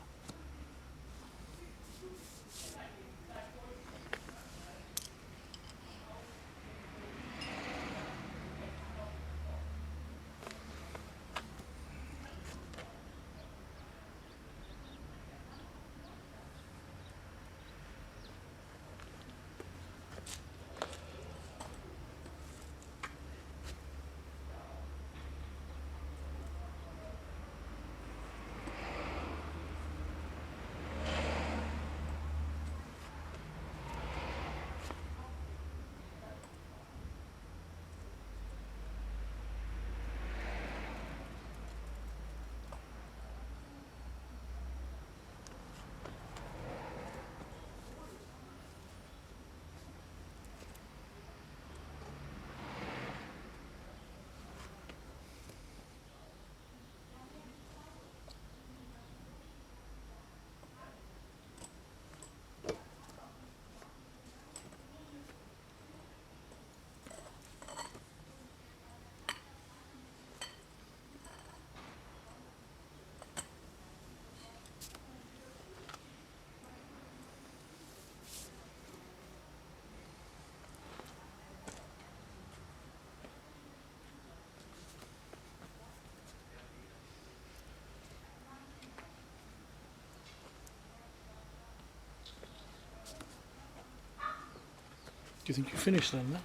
Do you think you finished then? Then?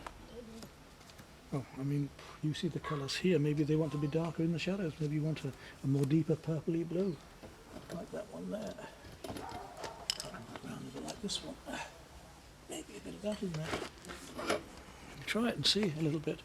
Oh, I mean, you see the colours here. Maybe they want to be darker in the shadows. Maybe you want a more deeper purpley blue, like that one there. Around a bit like this one. Maybe a bit of that in there. Try it and see a little bit.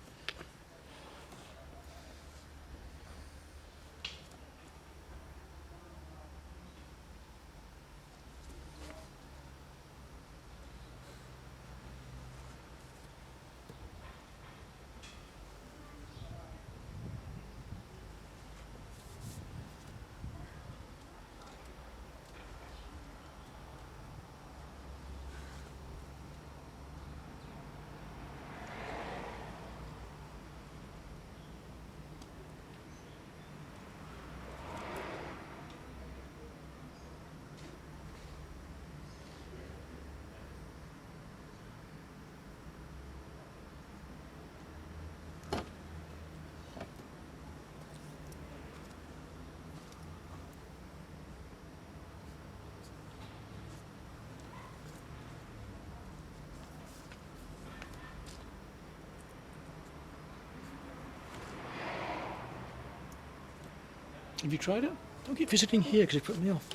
Have you tried it? Don't keep visiting here because you put me off.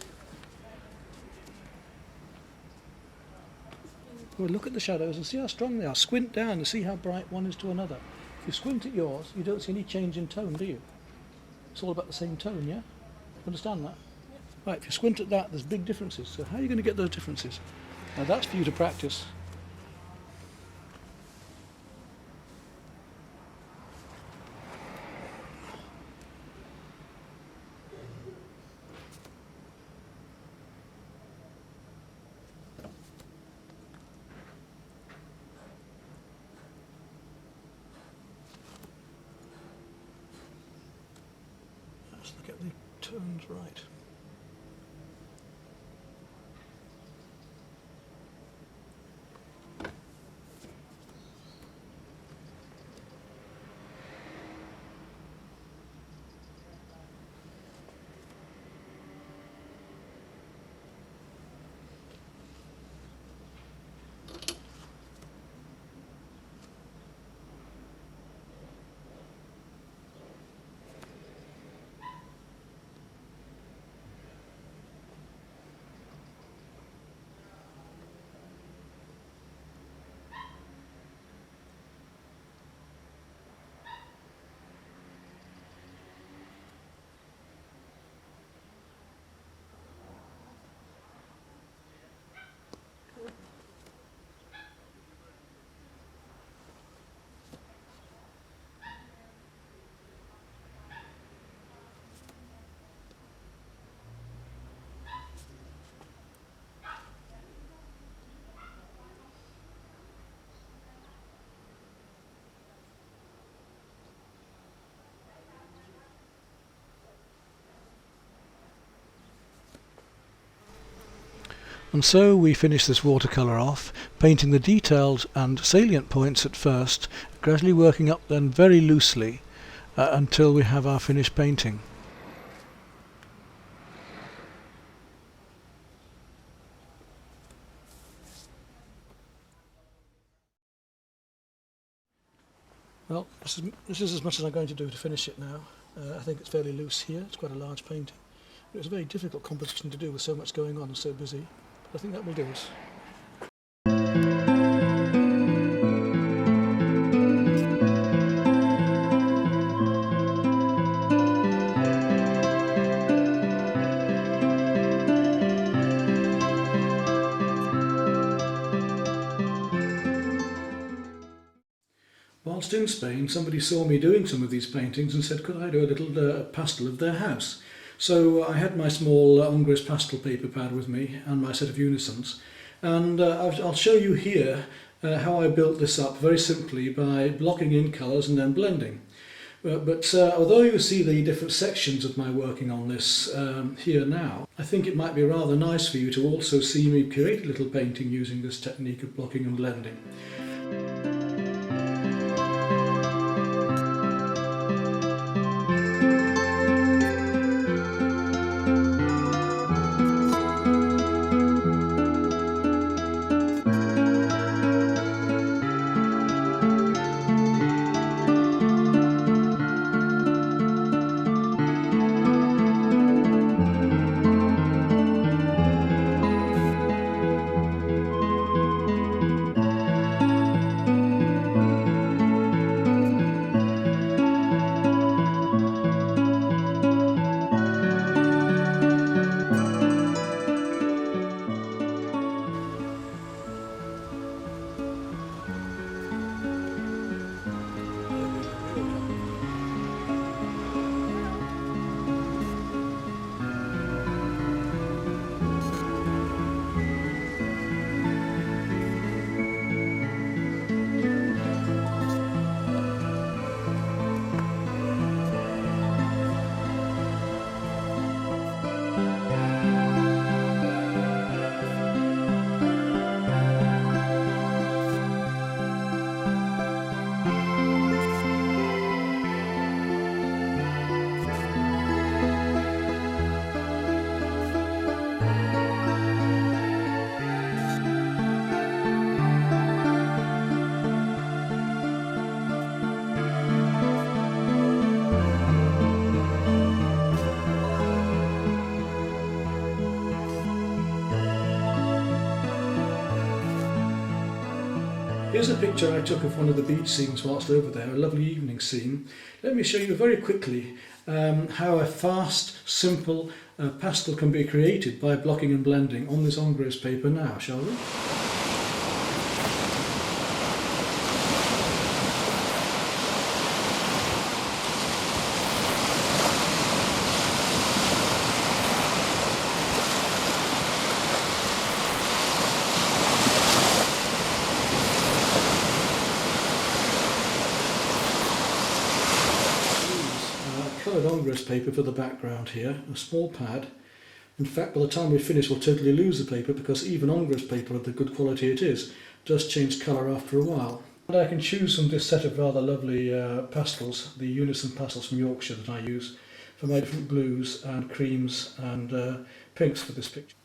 Well, look at the shadows and see how strong they are. Squint down and see how bright one is to another. If you squint at yours, you don't see any change in tone, do you? It's all about the same tone, yeah? Understand that? Yep. Right, if you squint at that, there's big differences. So how are you going to get those differences? Now that's for you to practice. get the tones right. And so we finish this watercolour off, painting the detailed and salient points at first, gradually working up then very loosely until we have our finished painting. Well, this is as much as I'm going to do to finish it now. I think it's fairly loose here, it's quite a large painting. It was a very difficult composition to do with so much going on and so busy. But I think that will do us. Whilst in Spain, somebody saw me doing some of these paintings and said, could I do a little pastel of their house? So I had my small Ongres pastel paper pad with me and my set of unisons, and I'll show you here how I built this up very simply by blocking in colours and then blending. But although you see the different sections of my working on this here now, I think it might be rather nice for you to also see me create a little painting using this technique of blocking and blending. Here's a picture I took of one of the beach scenes whilst over there, a lovely evening scene. Let me show you very quickly how a fast, simple pastel can be created by blocking and blending on this Ongres paper now, shall we? coloured engrass paper for the background here, a small pad. In fact, by the time we finish, we'll totally lose the paper because even engrass paper, of the good quality it is, does change colour after a while. And I can choose from this set of rather lovely pastels, the Unison pastels from Yorkshire that I use for my different blues and creams and pinks for this picture.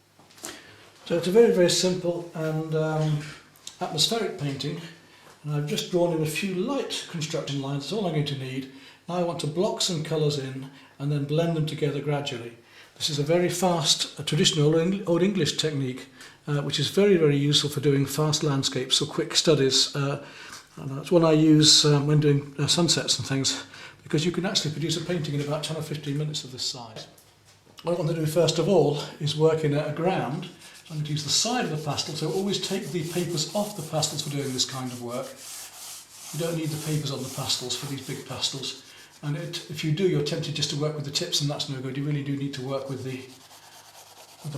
So it's a very, very simple and atmospheric painting, and I've just drawn in a few light construction lines. That's all I'm going to need. Now I want to block some colours in and then blend them together gradually. This is a very fast, traditional Old English technique, which is very, very useful for doing fast landscapes or quick studies. And that's one I use when doing sunsets and things, because you can actually produce a painting in about 10 or 15 minutes of this size. What I want to do first of all is work in a ground. So I'm going to use the side of the pastel, so always take the papers off the pastels for doing this kind of work. You don't need the papers on the pastels for these big pastels. And if you do, you're tempted just to work with the tips, and that's no good. You really do need to work with the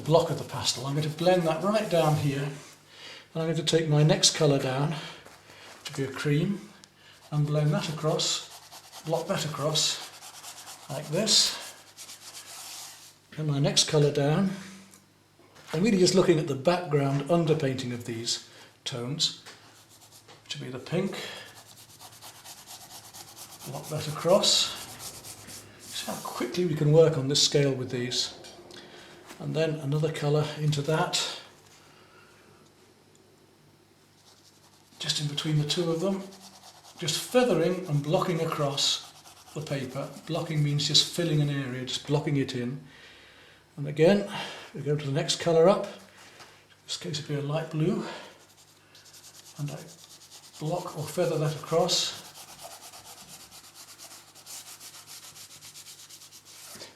block of the pastel. I'm going to blend that right down here, and I'm going to take my next colour down, which will be a cream, and blend that across, block that across, like this. And my next colour down. I'm really just looking at the background underpainting of these tones, which will be the pink. Block that across. See how quickly we can work on this scale with these. And then another colour into that. Just in between the two of them. Just feathering and blocking across the paper. Blocking means just filling an area, just blocking it in. And again, we go to the next colour up. In this case it'll be a light blue. And I block or feather that across.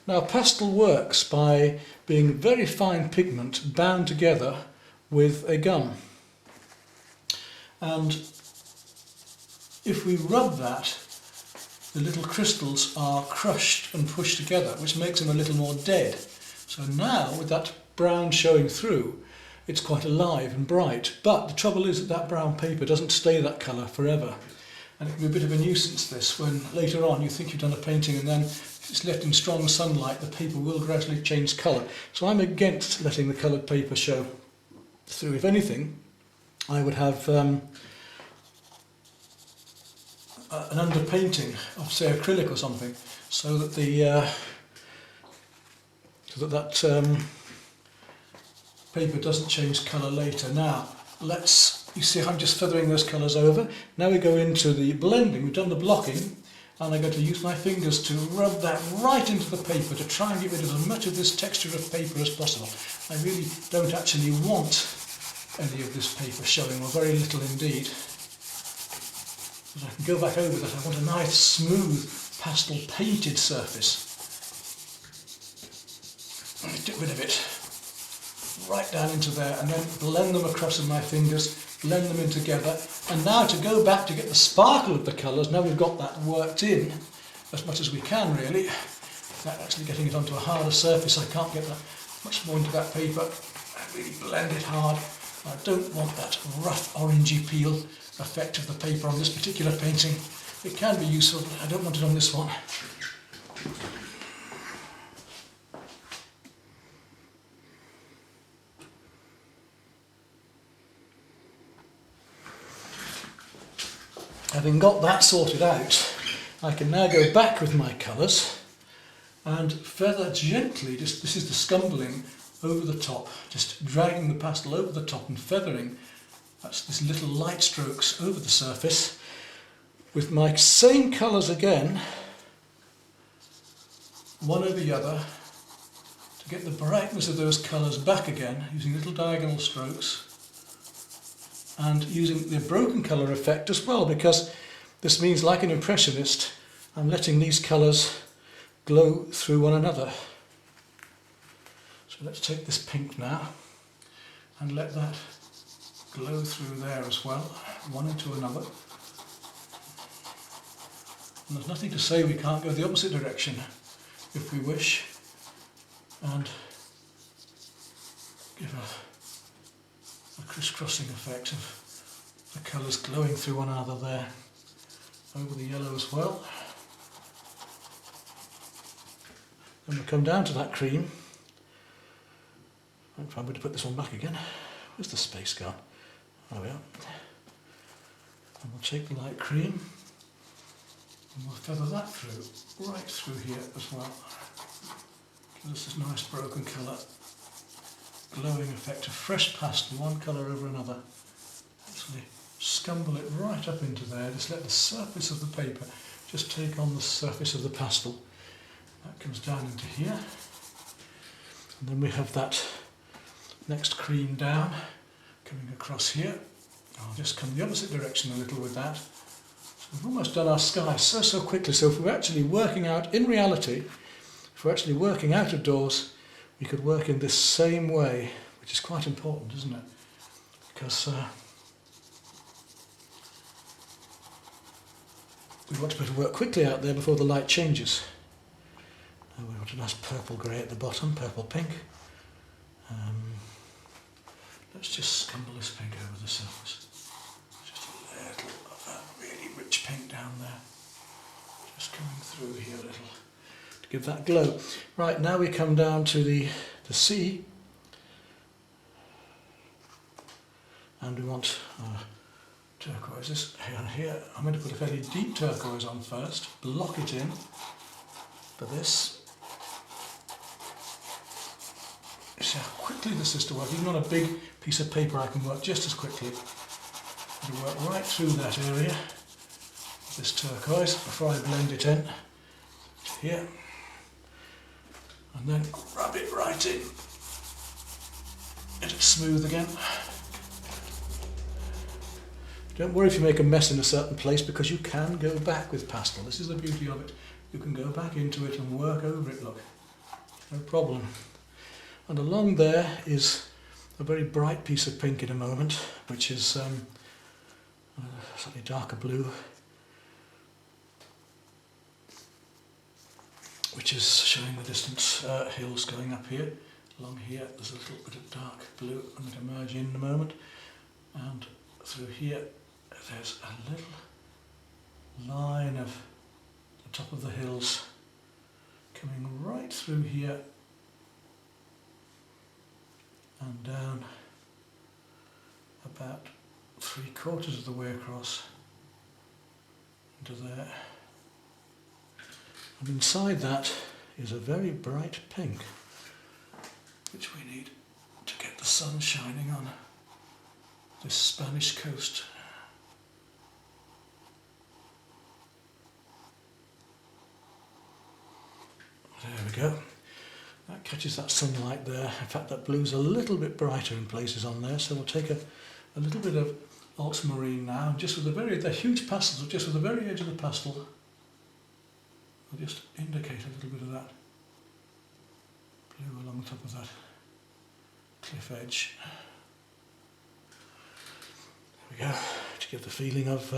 Now, pastel works by being very fine pigment bound together with a gum. And if we rub that, the little crystals are crushed and pushed together, which makes them a little more dead. So now, with that brown showing through, it's quite alive and bright. But the trouble is that brown paper doesn't stay that colour forever. And it can be a bit of a nuisance, this, when later on you think you've done a painting and then if it's left in strong sunlight, the paper will gradually change colour. So I'm against letting the coloured paper show through. If anything, I would have an underpainting of, say, acrylic or something, so that paper doesn't change colour later. Now, you see I'm just feathering those colours over. Now we go into the blending. We've done the blocking, and I'm going to use my fingers to rub that right into the paper to try and get rid of as much of this texture of paper as possible. I really don't actually want any of this paper showing, or very little indeed. But I can go back over that. I want a nice, smooth, pastel painted surface. Get rid of it. Right down into there, and then blend them across with my fingers, blend them in together. And now to go back to get the sparkle of the colours, now we've got that worked in as much as we can really. Without actually getting it onto a harder surface, I can't get that much more into that paper. I really blend it hard. I don't want that rough orangey peel effect of the paper on this particular painting. It can be useful, but I don't want it on this one. Having got that sorted out, I can now go back with my colours and feather gently, this is the scumbling, over the top, just dragging the pastel over the top and feathering. That's this little light strokes over the surface with my same colours again, one over the other, to get the brightness of those colours back again, using little diagonal strokes. And using the broken colour effect as well, because this means, like an impressionist, I'm letting these colours glow through one another. So let's take this pink now and let that glow through there as well, one into another. And there's nothing to say we can't go the opposite direction if we wish, and give a crisscrossing effect of the colours glowing through one another there, over the yellow as well. Then we'll come down to that cream. If I'm going to put this one back again. Where's the space gone? There we are. And we'll take the light cream and we'll feather that through, right through here as well. Give us this nice broken colour, glowing effect of fresh pastel, one colour over another. Actually scumble it right up into there, just let the surface of the paper just take on the surface of the pastel. That comes down into here. And then we have that next cream down, coming across here. I'll just come the opposite direction a little with that. So we've almost done our sky so quickly. So if we're actually working out, in reality, if we're actually working out of doors, we could work in this same way, which is quite important, isn't it? Because we want to be able to work quickly out there before the light changes. Now we want a nice purple grey at the bottom, purple pink. Let's just scumble this pink over the surface. Just a little of that really rich pink down there. Just coming through here a little to give that glow. Right, now we come down to the sea. And we want turquoises here and here. I'm going to put a fairly deep turquoise on first, block it in for this. See how quickly this is to work. Even on a big piece of paper I can work just as quickly. To work right through that area with this turquoise before I blend it in to here. And then rub it right in. Get it smooth again. Don't worry if you make a mess in a certain place, because you can go back with pastel. This is the beauty of it. You can go back into it and work over it, look. No problem. And along there is a very bright piece of pink in a moment, which is slightly darker blue, which is showing the distant hills going up here. Along here there's a little bit of dark blue. I'm going to merge in a moment. And through here there's a little line of the top of the hills coming right through here and down about 3/4 of the way across into there. And inside that is a very bright pink, which we need to get the sun shining on this Spanish coast. There we go. That catches that sunlight there. In fact, that blue's a little bit brighter in places on there, so we'll take a little bit of ultramarine now, and just with the huge pastels, just with the very edge of the pastel, we'll just indicate a little bit of that blue along the top of that cliff edge. There we go, to give the feeling of,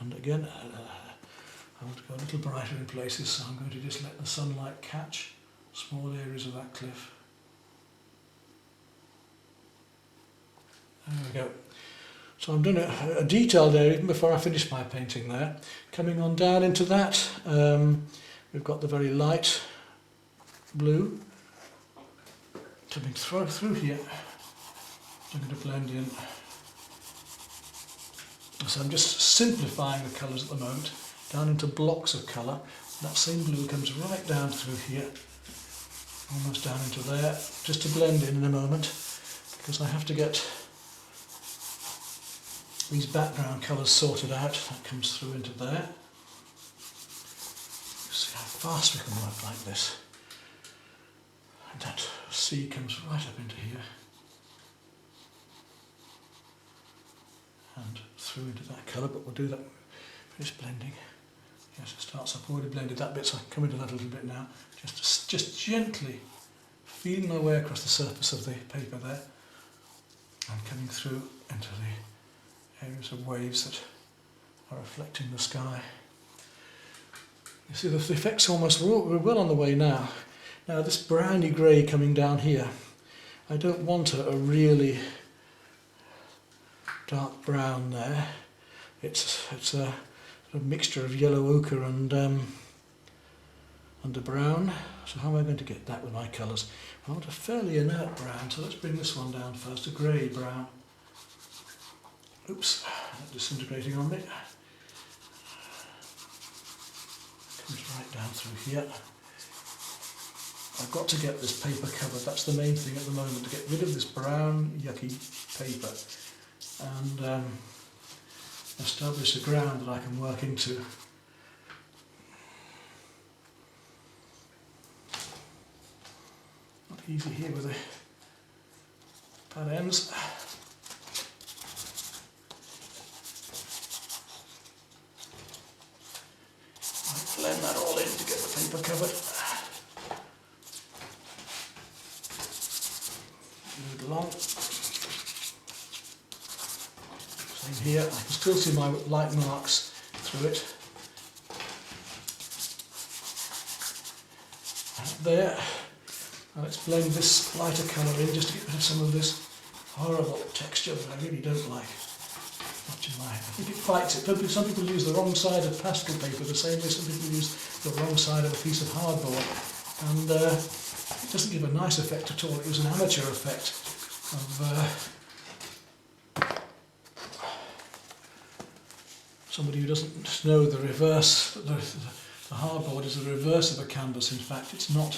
and again, I want to go a little brighter in places, so I'm going to just let the sunlight catch small areas of that cliff. There we go. So I'm doing a detailed area even before I finish my painting there. Coming on down into that, we've got the very light blue coming through here. I'm going to blend in. So I'm just simplifying the colours at the moment, down into blocks of colour. That same blue comes right down through here, almost down into there, just to blend in a moment, because I have to get these background colours sorted out. That comes through into there. See how fast we can work like this. And that sea comes right up into here. And through into that colour, but we'll do that, finish blending. Yes, it starts, I've already blended that bit, so I can come into that a little bit now. Just gently feeling my way across the surface of the paper there, and coming through into the areas of waves that are reflecting the sky. You see the effect's almost, we're well on the way now. Now this browny grey coming down here, I don't want a really dark brown there. It's a sort of mixture of yellow ochre and under brown. So how am I going to get that with my colours? I want a fairly inert brown, so let's bring this one down first, a grey brown. Oops, that's disintegrating on me. Comes right down through here. I've got to get this paper covered, that's the main thing at the moment, to get rid of this brown, yucky paper and establish a ground that I can work into. Not easy here with the pad ends. I blend that all in to get the paper covered. Move it along. Same here, I can still see my light marks through it. And there. Now let's blend this lighter colour in just to get rid of some of this horrible texture that I really don't like. Much in I think it fights it. Some people use the wrong side of pastel paper the same way some people use the wrong side of a piece of hardboard. And it doesn't give a nice effect at all. It was an amateur effect of somebody who doesn't know the reverse. The hardboard is the reverse of a canvas. In fact, it's not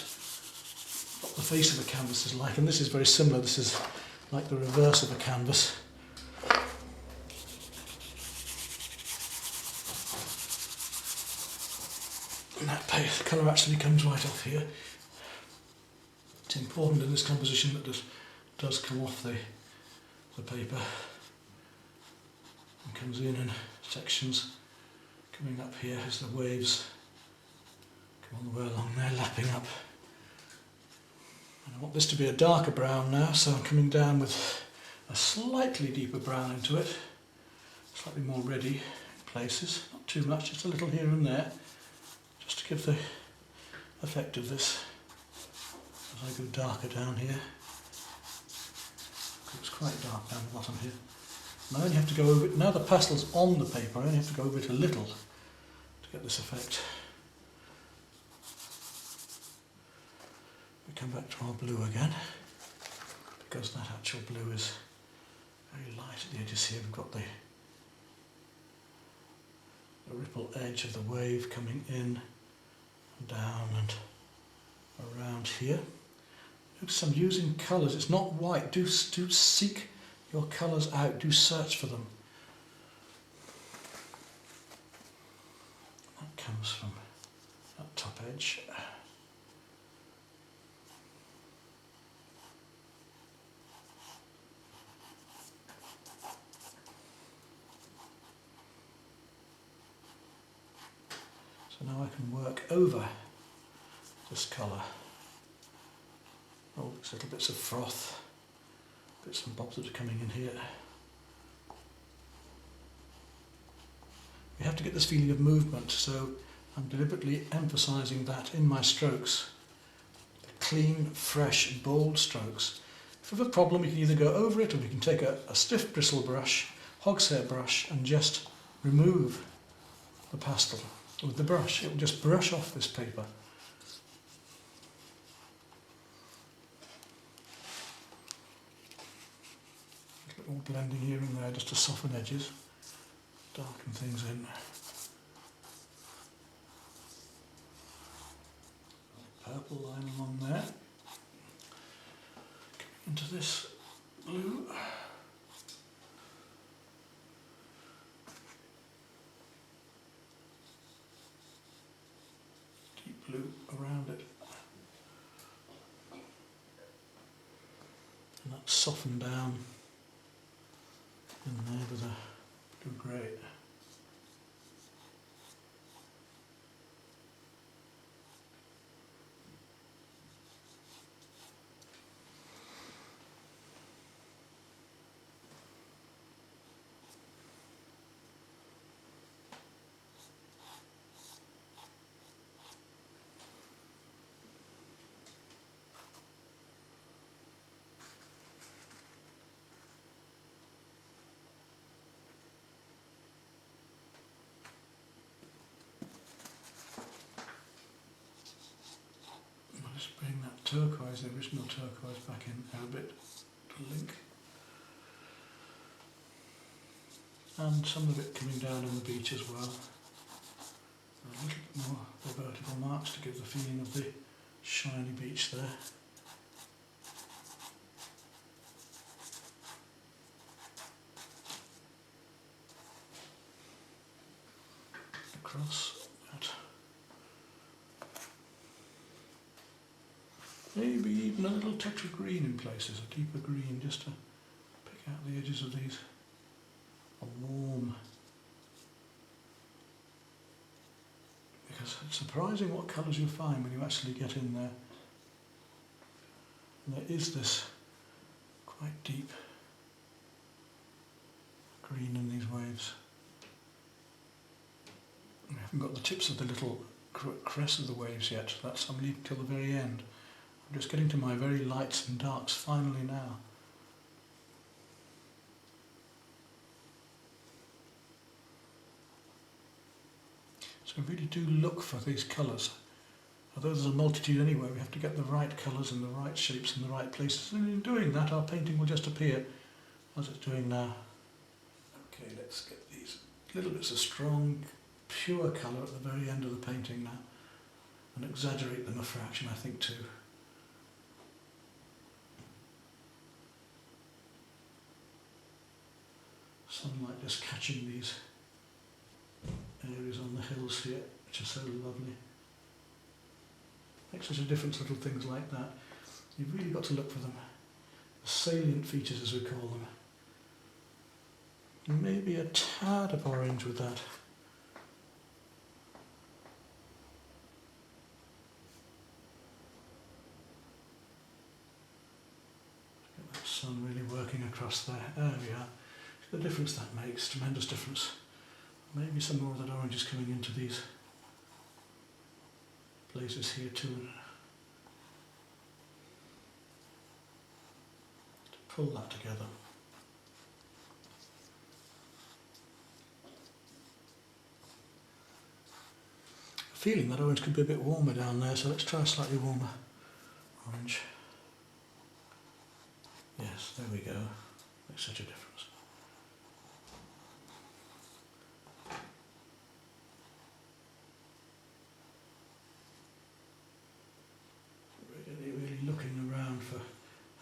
what the face of a canvas is like. And this is very similar. This is like the reverse of a canvas. And that colour actually comes right off here. It's important in this composition that it does come off the paper and comes in sections. Coming up here as the waves come all the way along there, lapping up. And I want this to be a darker brown now, so I'm coming down with a slightly deeper brown into it, slightly more reddy in places, not too much, just a little here and there, just to give the effect of this as I go darker down here. It's quite dark down the bottom here. And I only have to go over it, now the pastel's on the paper, I only have to go over it a little to get this effect. We come back to our blue again, because that actual blue is very light at the edges here. We've got the ripple edge of the wave coming in and down and around here. Notice I'm using colours, it's not white, do seek your colours out, do search for them. That comes from that top edge. So now I can work over this colour. Oh, there's little bits of froth, bits and bobs that are coming in here. We have to get this feeling of movement, so I'm deliberately emphasising that in my strokes. The clean, fresh, bold strokes. If we have a problem, we can either go over it, or we can take a stiff bristle brush, hogshair brush, and just remove the pastel with the brush. It will just brush off this paper. A little blending here and there just to soften edges, darken things in. Purple line along there. Coming into this blue. Deep blue around it. And that's softened down in there with a blue-grey. turquoise, the original turquoise back in Elbit to link. And some of it coming down on the beach as well. A little bit more the vertical marks to give the feeling of the shiny beach there. Across that. Maybe even a little touch of green in places, a deeper green, just to pick out the edges of these. A warm. Because it's surprising what colours you find when you actually get in there. And there is this quite deep green in these waves. We haven't got the tips of the little crest of the waves yet, that's I'm leaving till the very end. I'm just getting to my very lights and darks finally now. So really do look for these colours. Although there's a multitude anyway, we have to get the right colours and the right shapes in the right places. And in doing that, our painting will just appear as it's doing now. Okay, let's get these little bits of strong, pure colour at the very end of the painting now. And exaggerate them a fraction, I think, too. Sunlight just catching these areas on the hills here, which are so lovely. Makes such a difference, little things like that. You've really got to look for them. The salient features, as we call them. And maybe a tad of orange with that. Get that sun really working across there. There we are. The difference that makes, tremendous difference. Maybe some more of that orange is coming into these places here too. To pull that together. Feeling that orange could be a bit warmer down there, so let's try a slightly warmer orange. Yes, there we go. Makes such a difference. Really looking around for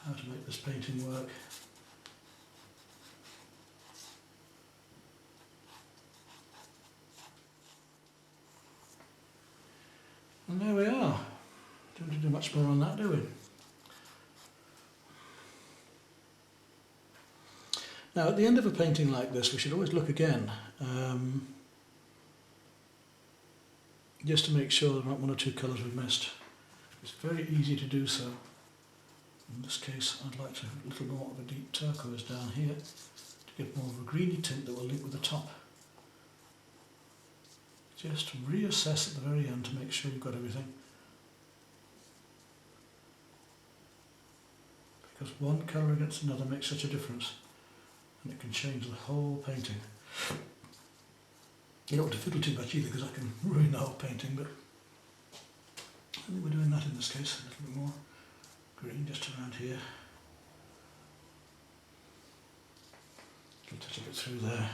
how to make this painting work. And there we are. Don't have to do much more on that, do we? Now, at the end of a painting like this, we should always look again, just to make sure there aren't one or two colours we've missed. It's very easy to do so. In this case, I'd like to have a little more of a deep turquoise down here to give more of a greeny tint that will link with the top. Just reassess at the very end to make sure you've got everything. Because one colour against another makes such a difference, and it can change the whole painting. You don't want to fiddle too much either, because I can ruin the whole painting, but I think we're doing that in this case, a little bit more green just around here. A little touch of it through there,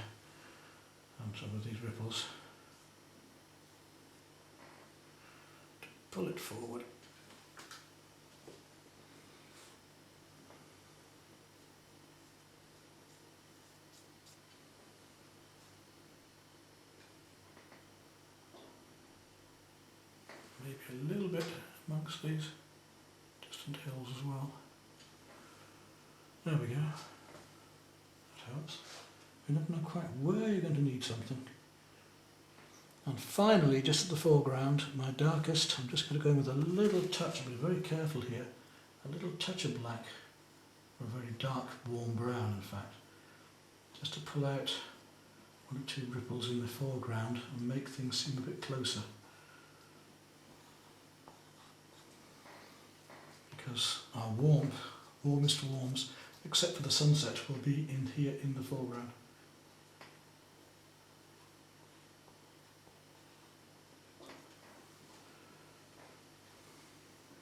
and some of these ripples. To pull it forward. Maybe a little bit amongst these distant hills as well. There we go. That helps. You never know quite where you're going to need something. And finally, just at the foreground, my darkest, I'm just going to go in with a little touch, be very careful here, a little touch of black, or a very dark, warm brown in fact, just to pull out one or two ripples in the foreground and make things seem a bit closer. Because our warmest warms, except for the sunset, will be in here in the foreground.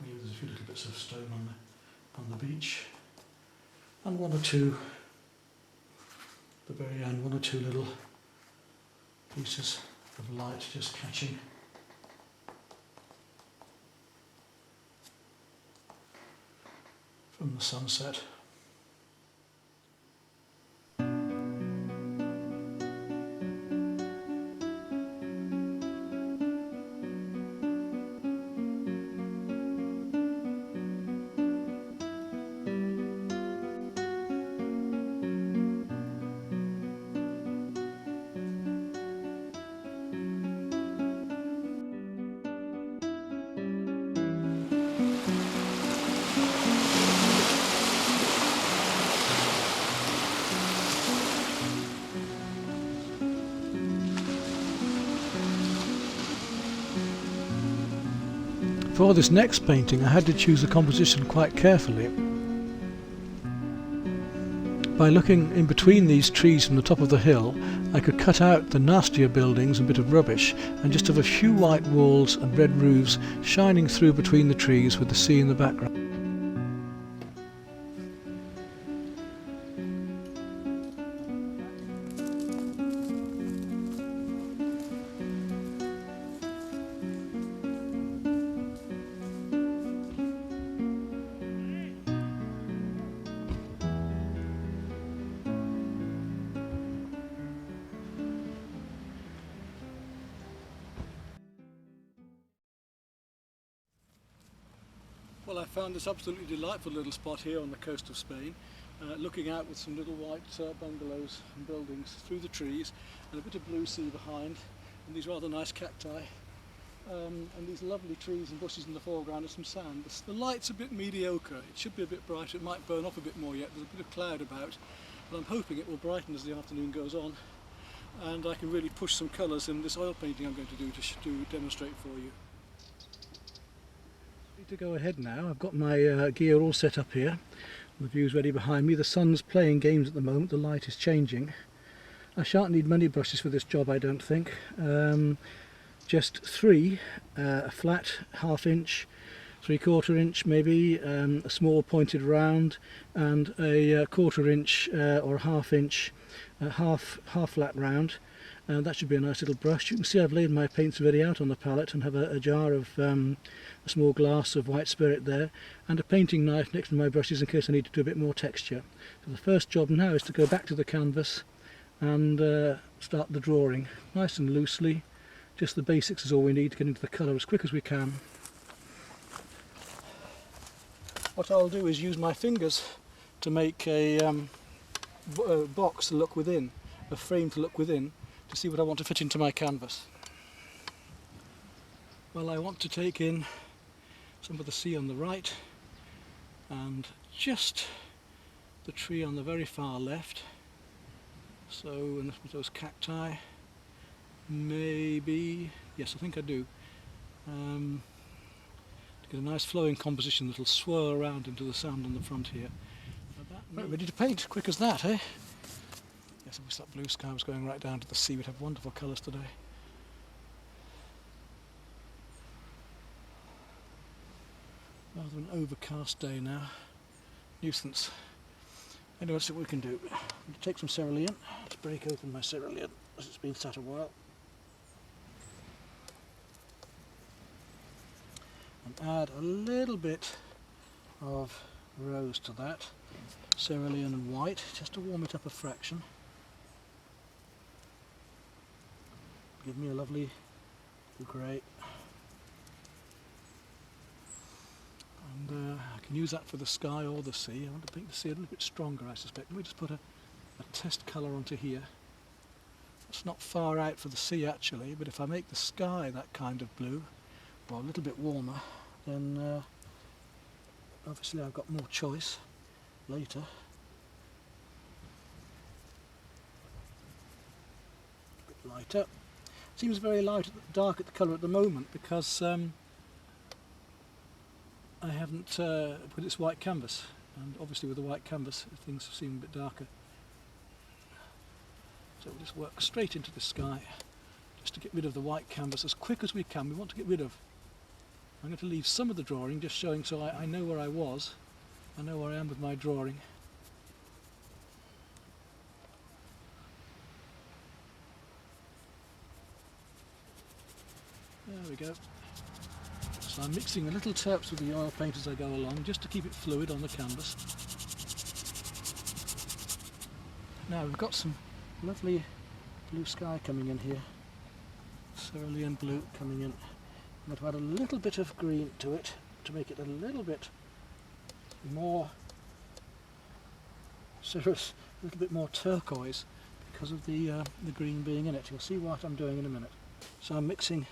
Maybe there's a few little bits of stone on the beach, and one or two, at the very end, one or two little pieces of light just catching from the sunset. For this next painting I had to choose a composition quite carefully. By looking in between these trees from the top of the hill, I could cut out the nastier buildings and a bit of rubbish and just have a few white walls and red roofs shining through between the trees with the sea in the background. Well, I found this absolutely delightful little spot here on the coast of Spain, looking out with some little white bungalows and buildings through the trees, and a bit of blue sea behind, and these rather nice cacti, and these lovely trees and bushes in the foreground and some sand. The light's a bit mediocre. It should be a bit brighter. It might burn off a bit more yet. There's a bit of cloud about, but I'm hoping it will brighten as the afternoon goes on, and I can really push some colours in this oil painting I'm going to do to demonstrate for you. To go ahead now. I've got my gear all set up here. The view's ready behind me. The sun's playing games at the moment. The light is changing. I shan't need many brushes for this job, I don't think. Just three, a flat 1/2 inch, 3/4 inch maybe, a small pointed round, and a 1/4 inch or a 1/2 inch half flat round. That should be a nice little brush. You can see I've laid my paints ready out on the palette and have a jar of a small glass of white spirit there, and a painting knife next to my brushes in case I need to do a bit more texture. So the first job now is to go back to the canvas and start the drawing nice and loosely. Just the basics is all we need to get into the colour as quick as we can. What I'll do is use my fingers to make a box to look within, a frame to look within, to see what I want to fit into my canvas. Well, I want to take in some of the sea on the right and just the tree on the very far left. So, and those cacti, maybe, yes, I think I do. To get a nice flowing composition that'll swirl around into the sand on the front here. Right, ready to paint, quick as that, eh? Yes, I wish that blue sky was going right down to the sea. We'd have wonderful colours today. Rather an overcast day now. Nuisance. Anyway, let's see what we can do. I'm going to take some cerulean. Let's break open my cerulean as it's been sat a while. And add a little bit of rose to that. Cerulean and white, just to warm it up a fraction. Give me a lovely grey. And I can use that for the sky or the sea. I want to paint the sea a little bit stronger, I suspect. Let me just put a test colour onto here. It's not far out for the sea actually, but if I make the sky that kind of blue, or a little bit warmer, then obviously I've got more choice later. A bit lighter. Seems very light, dark at the colour at the moment because I haven't put this white canvas, and obviously with the white canvas things seem a bit darker. So we'll just work straight into the sky just to get rid of the white canvas as quick as we can. We want to get rid of I'm going to leave some of the drawing just showing so I know where I was. I know where I am with my drawing. There we go. So I'm mixing the little terps with the oil paint as I go along, just to keep it fluid on the canvas. Now we've got some lovely blue sky coming in here. Cerulean blue coming in. I'm going to add a little bit of green to it to make it a little bit more cirrus, a little bit more turquoise because of the green being in it. You'll see what I'm doing in a minute. So I'm mixing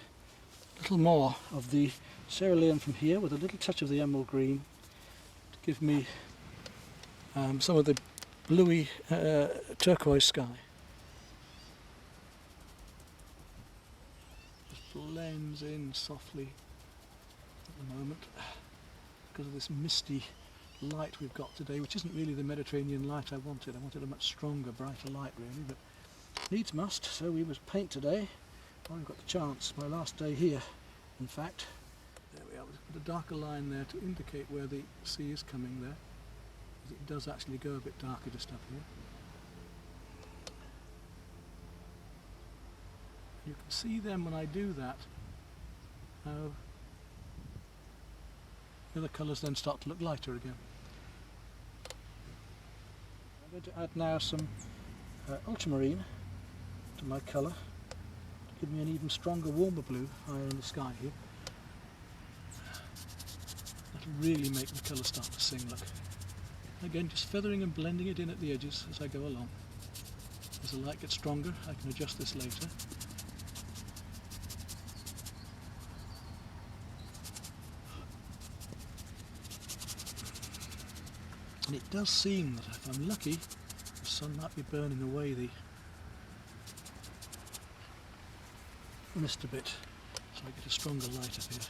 a little more of the cerulean from here with a little touch of the emerald green to give me some of the bluey turquoise sky. Just blends in softly at the moment because of this misty light we've got today, which isn't really the Mediterranean light I wanted. I wanted a much stronger, brighter light really, but needs must, so we must paint today. I've got the chance, my last day here in fact. There we are, we've put a darker line there to indicate where the sea is coming there. It does actually go a bit darker just up here. You can see then when I do that how the other colours then start to look lighter again. I'm going to add now some ultramarine to my colour to give me an even stronger, warmer blue higher in the sky here. That'll really make the colour start to sing, look. Again, just feathering and blending it in at the edges as I go along. As the light gets stronger, I can adjust this later. And it does seem that if I'm lucky, the sun might be burning away the mist a bit, so I get a stronger light up here.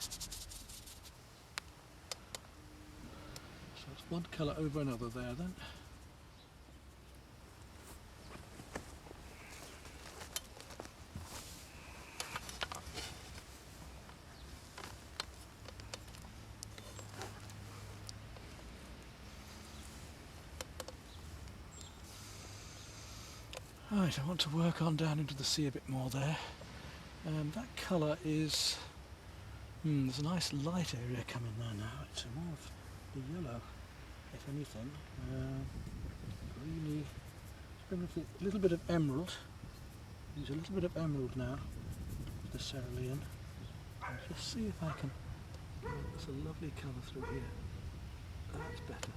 So it's one colour over another there then. Right, I want to work on down into the sea a bit more there. That colour is... there's a nice light area coming there now. It's more of the yellow, if anything. Greeny. Bring up a little bit of emerald. Use a little bit of emerald now with the cerulean. And just see if I can... There's a lovely colour through here. That's better.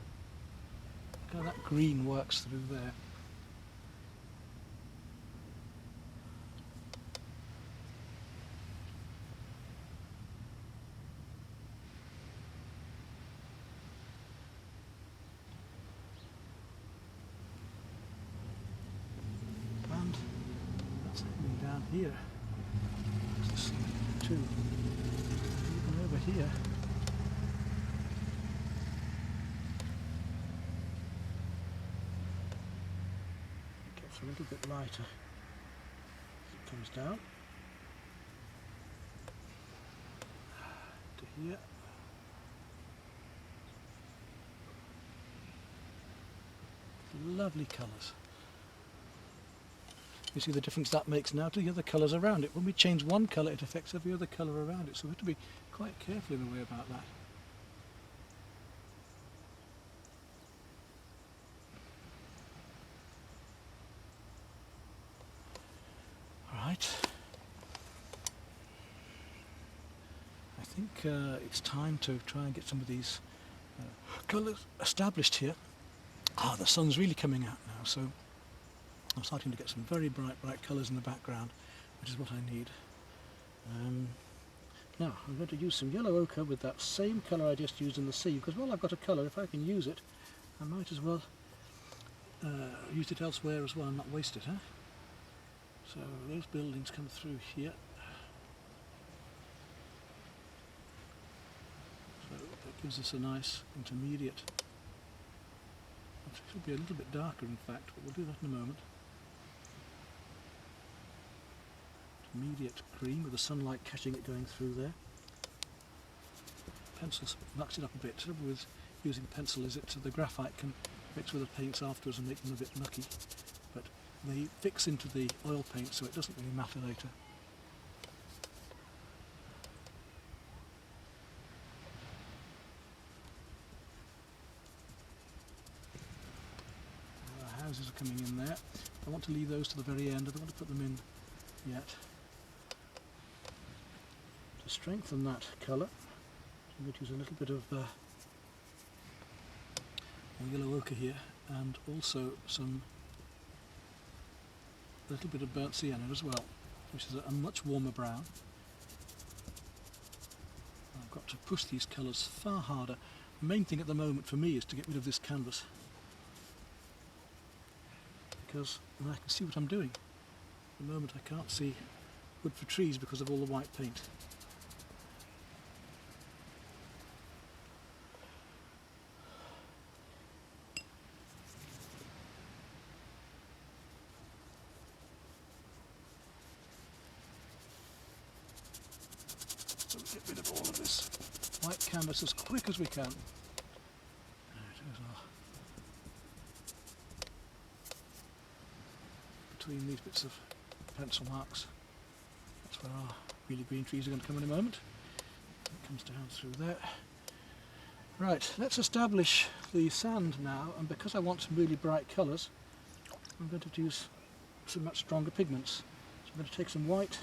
Look how that green works through there. Down here, too. Even over here. It gets a little bit lighter as it comes down to here. Lovely colours. You see the difference that makes now to the other colours around it. When we change one colour, it affects every other colour around it, so we have to be quite careful in a way about that. Alright. I think it's time to try and get some of these colours established here. Ah, the sun's really coming out now, so I'm starting to get some very bright colours in the background, which is what I need. Now I'm going to use some yellow ochre with that same colour I just used in the sea, because while I've got a colour, if I can use it, I might as well use it elsewhere as well and not waste it. So those buildings come through here. So that gives us a nice intermediate. It should be a little bit darker in fact, but we'll do that in a moment. Intermediate green with the sunlight catching it going through there. pencil's mucked it up a bit. The trouble with using pencil is that the graphite can mix with the paints afterwards and make them a bit mucky, but they fix into the oil paint so it doesn't really matter later. Our houses are coming in there. I want to leave those to the very end. I don't want to put them in yet. To strengthen that colour, I'm going to use a little bit of yellow ochre here, and also a little bit of burnt sienna as well, which is a much warmer brown. I've got to push these colours far harder. The main thing at the moment for me is to get rid of this canvas, because I can see what I'm doing. At the moment I can't see wood for trees because of all the white paint. So we get rid of all of this white canvas as quick as we can. There it is. Between these bits of pencil marks, that's where our really green trees are going to come in a moment. It comes down through there. Right, let's establish the sand now, and because I want some really bright colours, I'm going to use some much stronger pigments. So I'm going to take some white,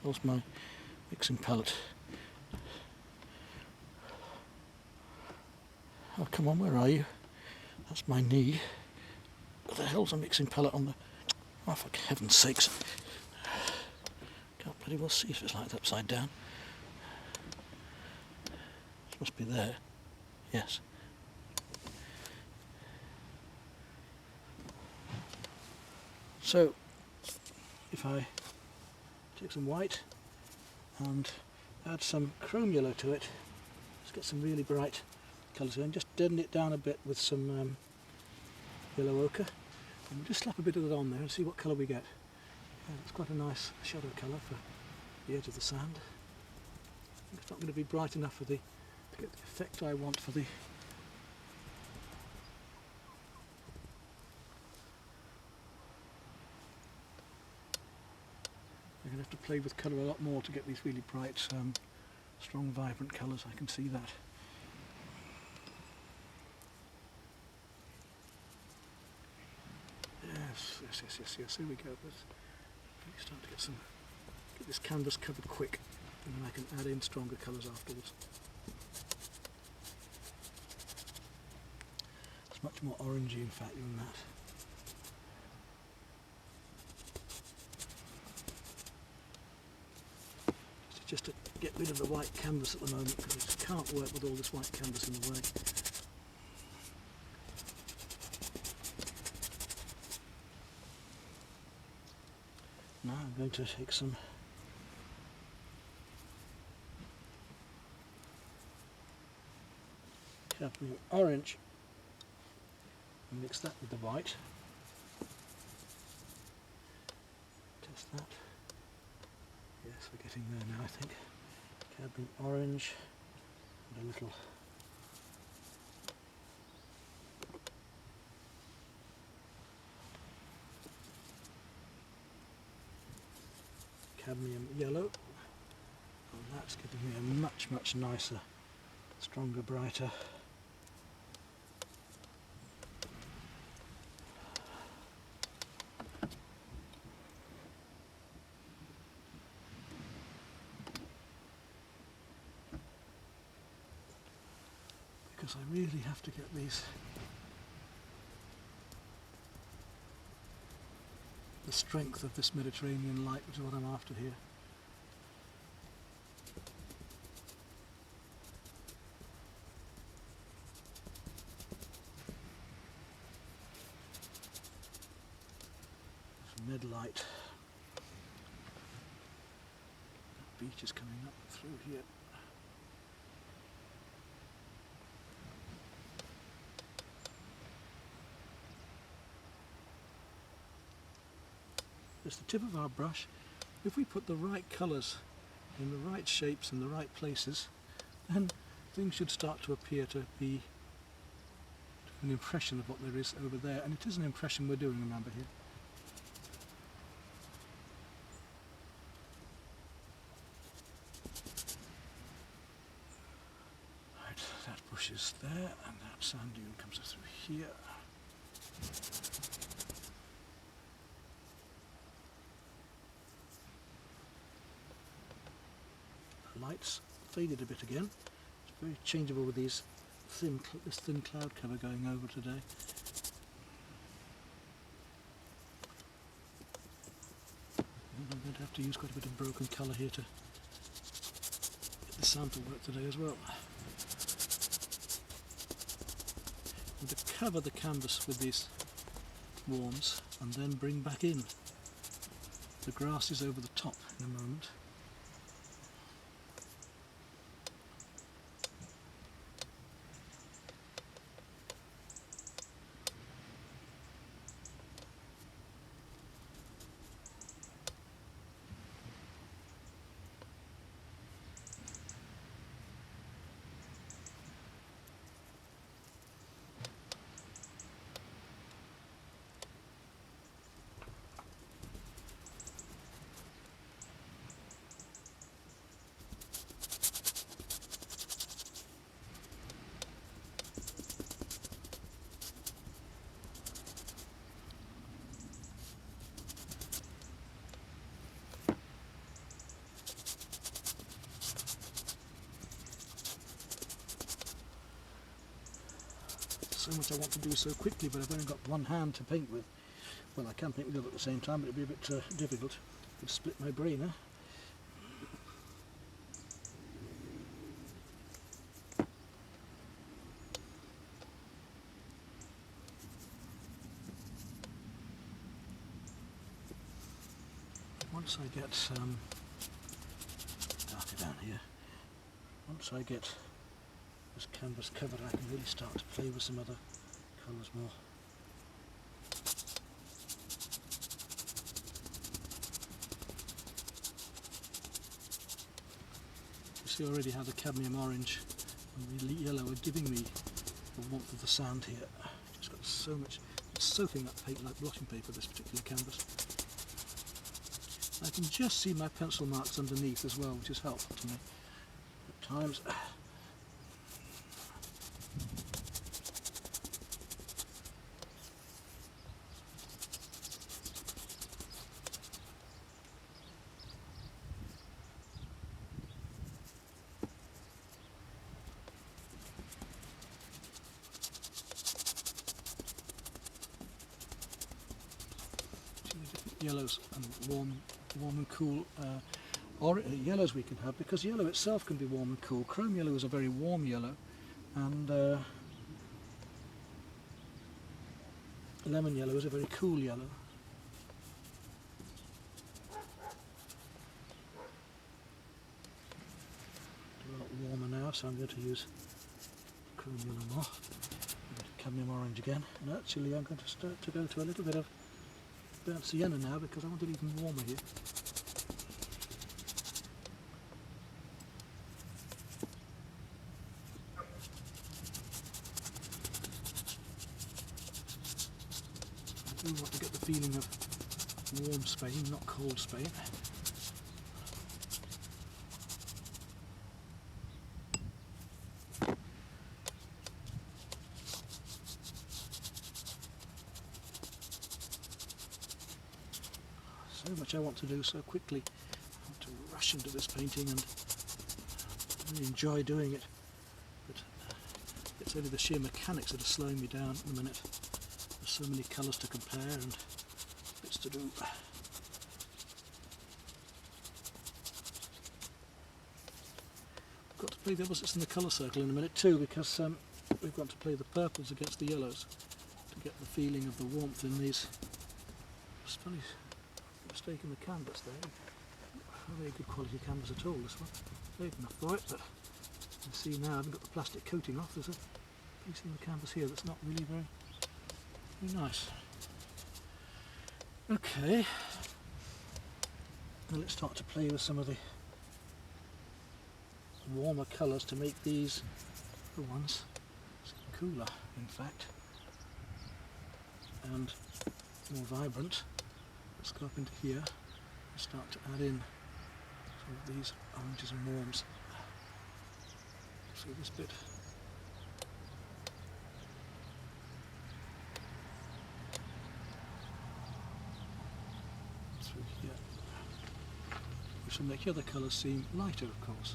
where's my mixing palette? Oh, come on, where are you? That's my knee. What the hell's a mixing palette on the... Oh, for heaven's sakes. Can't bloody well see if it's like that upside down. It must be there. Yes. So, if I take some white and add some chrome yellow to it, let's get some really bright colours here, and just deaden it down a bit with some yellow ochre, and we'll just slap a bit of it on there and see what colour we get. Yeah, it's quite a nice shadow colour for the edge of the sand. I think it's not going to be bright enough for to get the effect I want for the... I'm going to have to play with colour a lot more to get these really bright, strong, vibrant colours. I can see that. Yes, here we go. Let's really start to get this canvas covered quick, and then I can add in stronger colours afterwards. It's much more orangey in fact than that. Just to get rid of the white canvas at the moment, because I just can't work with all this white canvas in the way. Now I'm going to take some cadmium orange and mix that with the white. Test that. Yes, we're getting there now, I think. Cadmium orange and a little cadmium yellow, and that's giving me a much, much nicer, stronger, brighter because I really have to get the strength of this Mediterranean light, which is what I'm after here. Mid light, be beach is coming up through here. It's the tip of our brush. If we put the right colours in the right shapes in the right places, then things should start to appear to be an impression of what there is over there, and it is an impression we're doing, remember, here. Right, that bush is there, and that sand dune comes through here. The lights faded a bit again. It's very changeable with these this thin cloud cover going over today. And I'm going to have to use quite a bit of broken colour here to get the sample work today as well. And to cover the canvas with these worms and then bring back in the grasses over the top in a moment. So much I want to do so quickly, but I've only got one hand to paint with. Well, I can paint with the other at the same time, but it'd be a bit difficult. It would split my brain, eh? Once I get darker down here, once I get this canvas covered, I can really start to play with some other colours more. You see already how the cadmium orange and the yellow are giving me the warmth of the sand here. Just got so much, it's soaking up paint like blotting paper, this particular canvas. I can just see my pencil marks underneath as well, which is helpful to me at times. Yellows and warm and cool, or yellows we can have, because yellow itself can be warm and cool. Chrome yellow is a very warm yellow, and lemon yellow is a very cool yellow. It's a lot warmer now, so I'm going to use chrome yellow more. Cadmium orange again, and actually I'm going to start to go to a little bit of burnt sienna now, because I want it even warmer here. I do want to get the feeling of warm Spain, not cold Spain. So much I want to do so quickly. I want to rush into this painting and really enjoy doing it, but it's only the sheer mechanics that are slowing me down at the minute. There's so many colours to compare and bits to do. I've got to play the opposites in the colour circle in a minute too, because we've got to play the purples against the yellows to get the feeling of the warmth in these. It's funny. Mistake in the canvas there. a very good quality canvas at all, this one. Big enough for it, but you can see now I haven't got the plastic coating off. There's a piece in the canvas here that's not really very nice. Okay, now let's start to play with some of the warmer colours to make these the ones cooler, in fact, and more vibrant. Let's go up into here and start to add in some of these oranges and warms through this bit. Through here, which will make the other colours seem lighter, of course.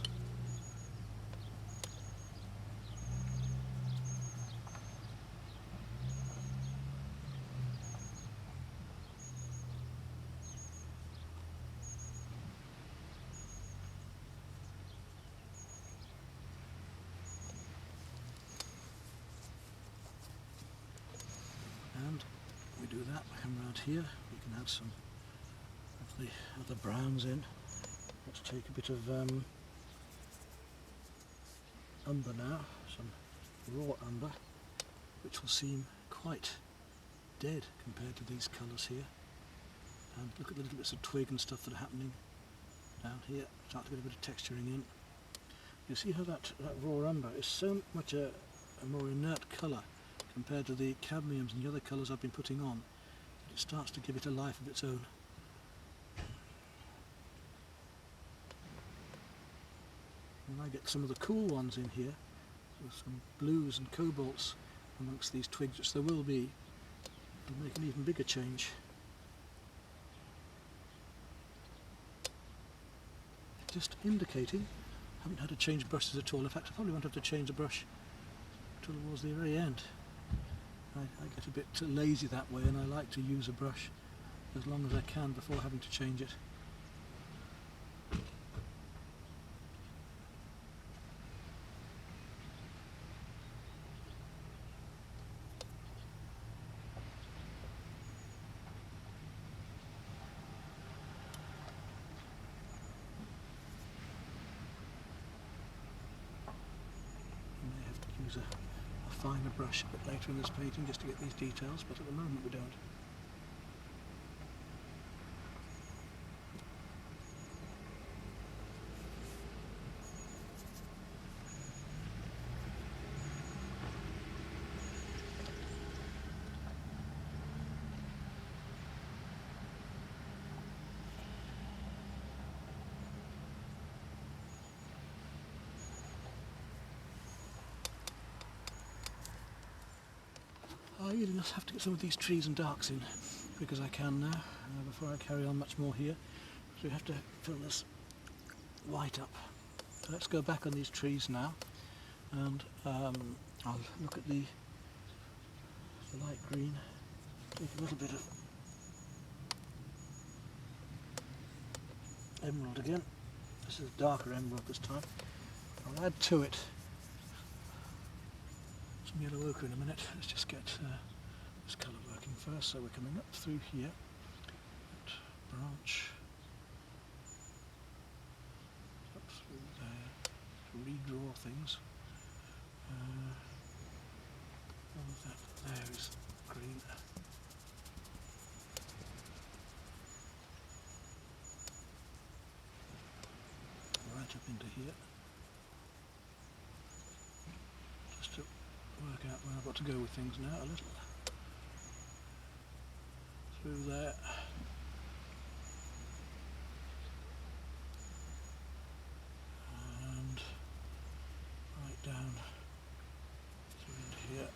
And we do that, we come around here, we can add some of the other browns in. Let's take a bit of umber now, some raw umber, which will seem quite dead compared to these colours here. And look at the little bits of twig and stuff that are happening down here, start to get a bit of texturing in. You see how that raw umber is so much a more inert colour compared to the cadmiums and the other colours I've been putting on, it starts to give it a life of its own. And I get some of the cool ones in here, with some blues and cobalts amongst these twigs, which there will be, it'll make an even bigger change. Just indicating, I haven't had to change brushes at all. In fact, I probably won't have to change the brush towards the very end. I get a bit lazy that way, and I like to use a brush as long as I can before having to change it. You may have to use a finer brush a bit later in this painting just to get these details, but at the moment we don't. I really must have to get some of these trees and darks in quick as I can now, before I carry on much more here. So we have to fill this white up. So let's go back on these trees now, and I'll look at the light green, take a little bit of emerald again. This is darker emerald this time. I'll add to it some yellow ochre in a minute. Let's just get this colour working first. So we're coming up through here, that branch, up through there, to redraw things. All of that there is green. Right up into here, just to work out where I've got to go with things now a little. Through there. And right down through into here.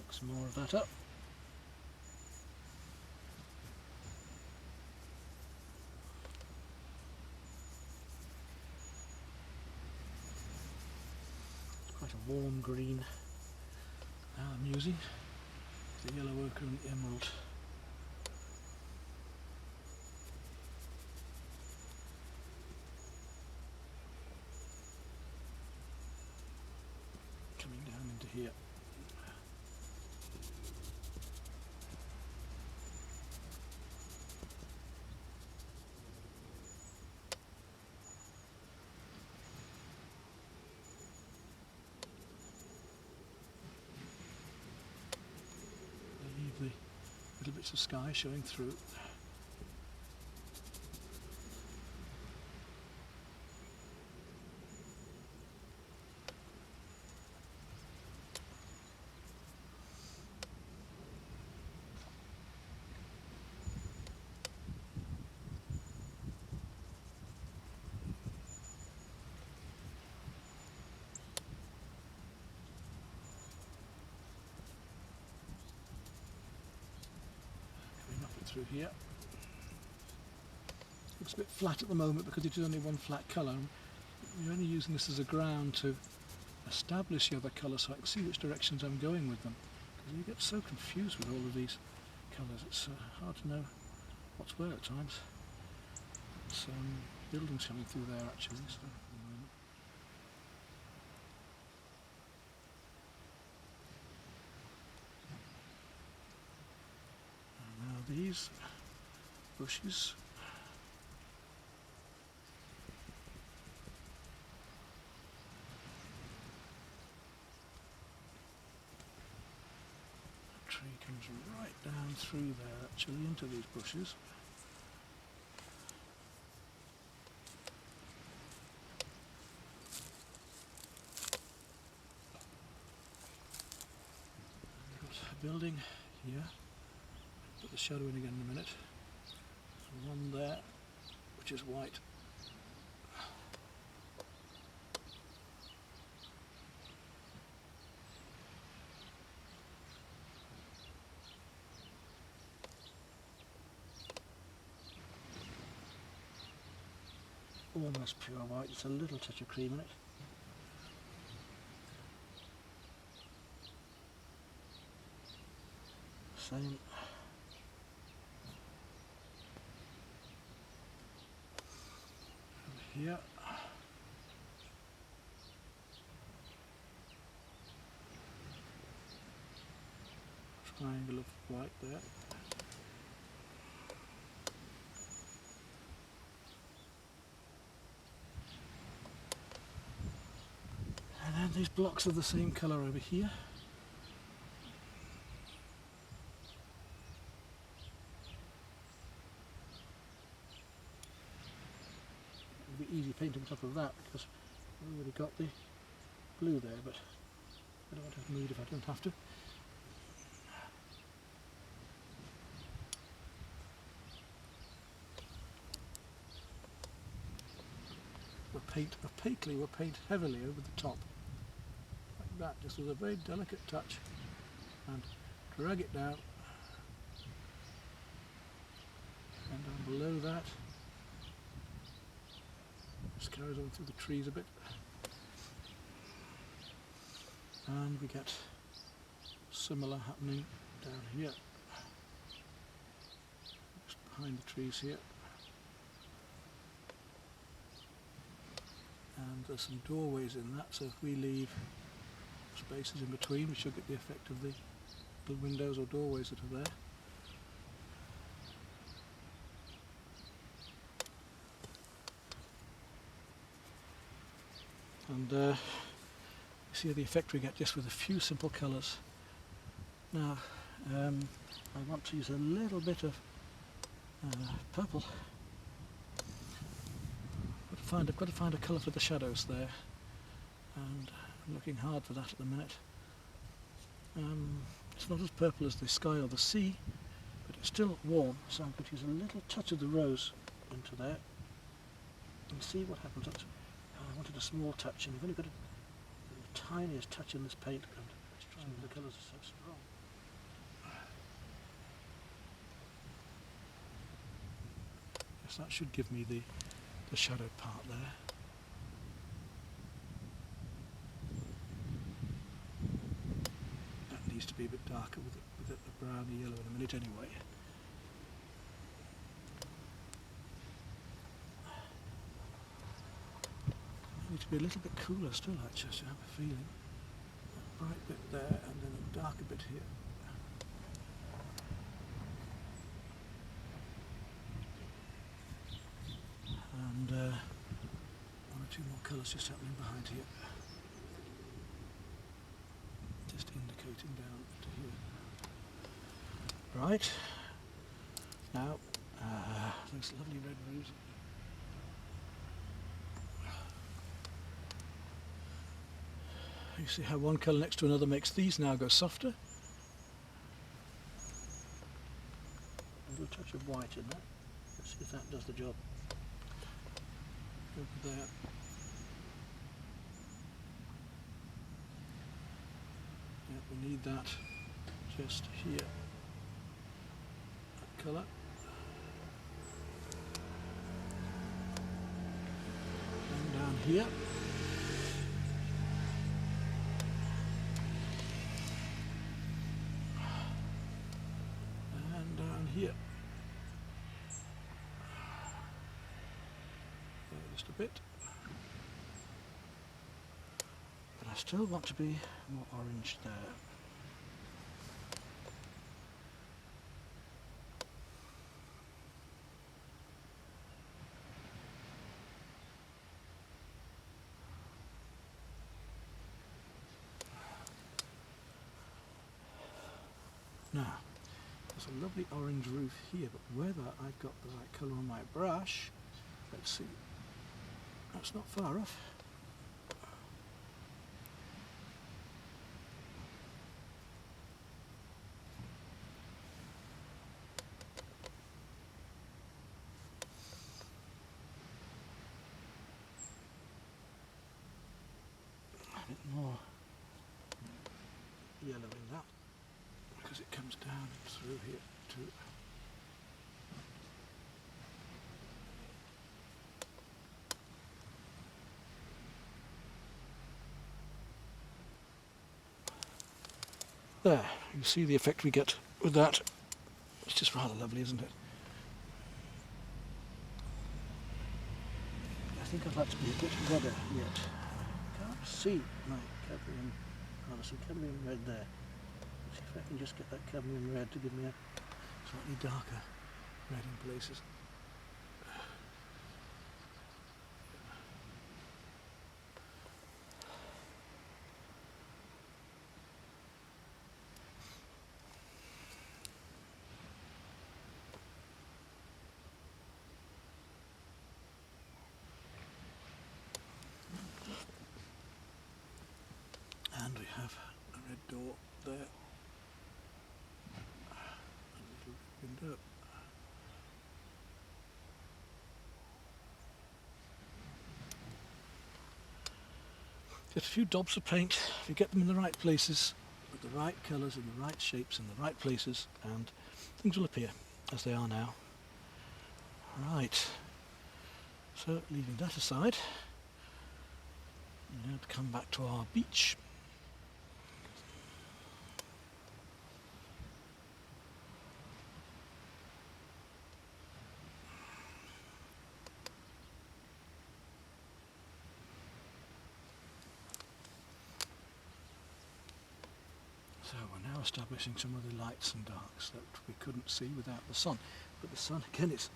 Mix some more of that up. Quite a warm green now I'm using, the yellow ochre and the emerald. Coming down here. Leave the little bits of sky showing through. Coming up it through here. Looks a bit flat at the moment because it is only one flat colour. You're only using this as a ground to establish the other colours so I can see which directions I'm going with them. Because you get so confused with all of these colours, it's hard to know what's where at times. It's buildings coming through there actually. So, and now these bushes. Tree comes right down through there actually into these bushes. We've got a building here, put the shadow in again in a minute. There's one there which is white. Almost pure white, it's a little touch of cream in it. Same. Over here. Triangle of white there. And then these blocks are the same colour over here. It would be easy painting on top of that because I've already got the blue there, but I don't want to have mood if I don't have to. We'll paint opaquely, we'll paint heavily over the top. Like that, just with a very delicate touch. And drag it down. And down below that. Just carries on through the trees a bit. And we get similar happening down here. Just behind the trees here. And there's some doorways in that, so if we leave spaces in between, we should get the effect of the little windows or doorways that are there. And you see the effect we get just with a few simple colours. Now, I want to use a little bit of purple. I've got to find a colour for the shadows there, and I'm looking hard for that at the minute. It's not as purple as the sky or the sea, but it's still warm, so I'm going to use a little touch of the rose into there and see what happens. I wanted a small touch, and you've only got the tiniest touch in this paint, and the colours are so strong. Yes, that should give me the shadowed part there. That needs to be a bit darker with the browny yellow in a minute anyway. I need to be a little bit cooler still actually, I have a feeling. bright bit there and then a darker bit here. And one or two more colours just happening behind here. Just indicating down to here. Right. Now, those lovely red roofs. You see how one colour next to another makes these now go softer. A little touch of white in that. Let's see if that does the job. Over there. Yeah, we need that just here. That colour. And down here. And down here. Just a bit, but I still want to be more orange there. Now, there's a lovely orange roof here, but whether I've got the right colour on my brush, let's see. That's not far off. A bit more yellow in that because it comes down through here too. There, you see the effect we get with that. It's just rather lovely, isn't it? I think I'd like to be a bit redder yet. Can't see my cadmium, honestly, cadmium red there. Let's see if I can just get that cadmium red to give me a slightly darker red in places. And we have a red door there, a little window. Just a few daubs of paint, if you get them in the right places, with the right colours in the right shapes in the right places, and things will appear as they are now. Right, so leaving that aside, now to come back to our beach. So we're now establishing some of the lights and darks that we couldn't see without the sun. But the sun, again, it's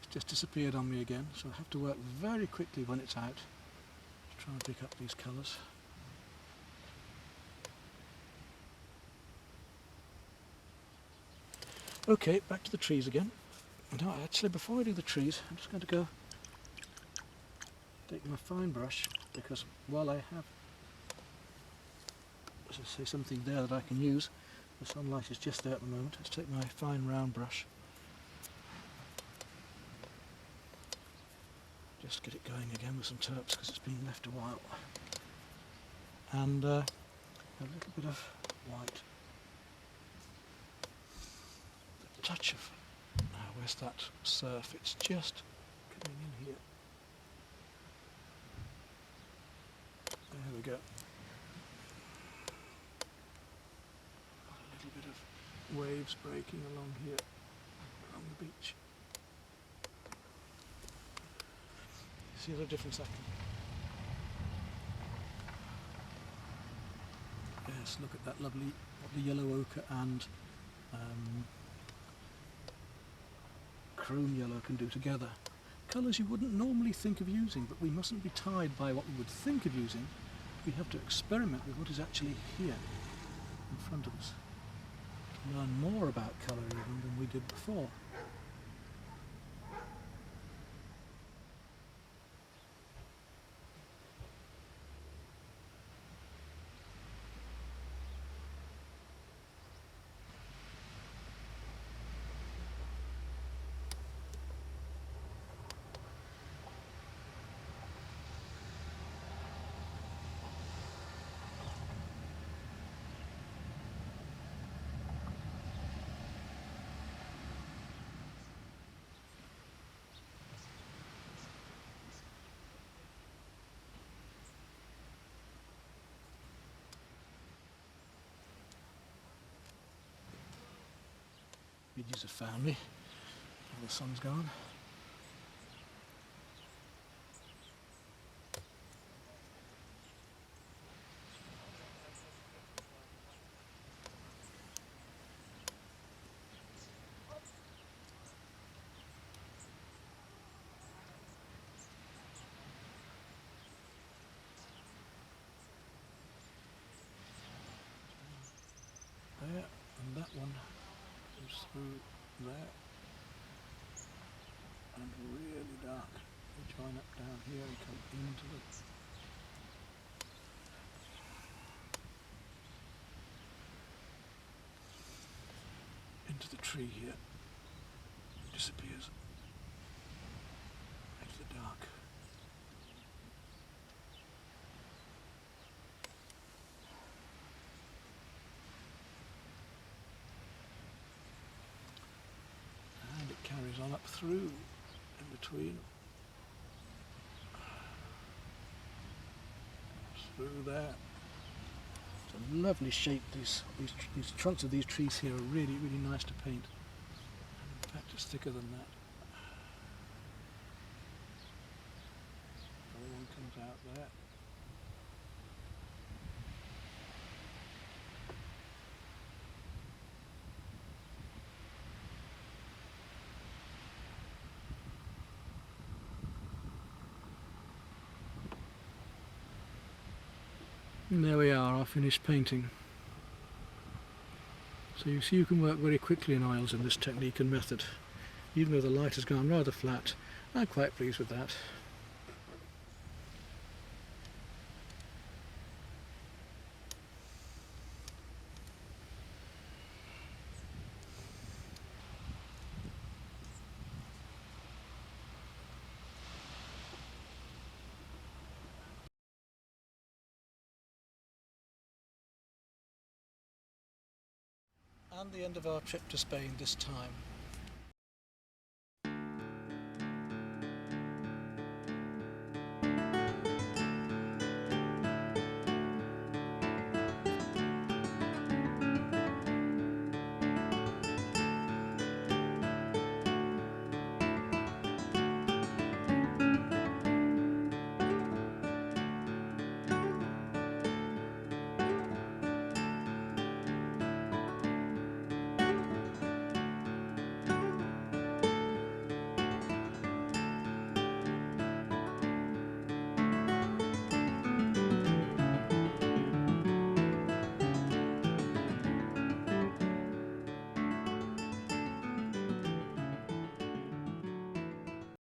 just disappeared on me again, so I have to work very quickly when it's out to try and pick up these colours. Okay, back to the trees again. Now, actually, before I do the trees, I'm just going to go take my fine brush, because while I have, as I say, something there that I can use, the sunlight is just there at the moment. Let's take my fine round brush, just get it going again with some terps because it's been left a while, and a little bit of white, a touch of, now where's that surf? It's just coming in here. There we go. A little bit of waves breaking along here, along the beach. See the difference I can. There's Let's look at that lovely, what the yellow ochre and chrome yellow can do together. Colours you wouldn't normally think of using, but we mustn't be tied by what we would think of using. We have to experiment with what is actually here in front of us to learn more about colour even than we did before. Biddies have found me. The sun's gone. There, and that one goes through there, and really dark. We join up down here and come into the tree here. It disappears into the dark. And it carries on up through, in between, through there. It's a lovely shape. These trunks of these trees here are really, really nice to paint. And in fact, it's thicker than that. Another one comes out there. And there we are, our finished painting. So you see you can work very quickly in oils in this technique and method. Even though the light has gone rather flat, I'm quite pleased with that. And the end of our trip to Spain this time.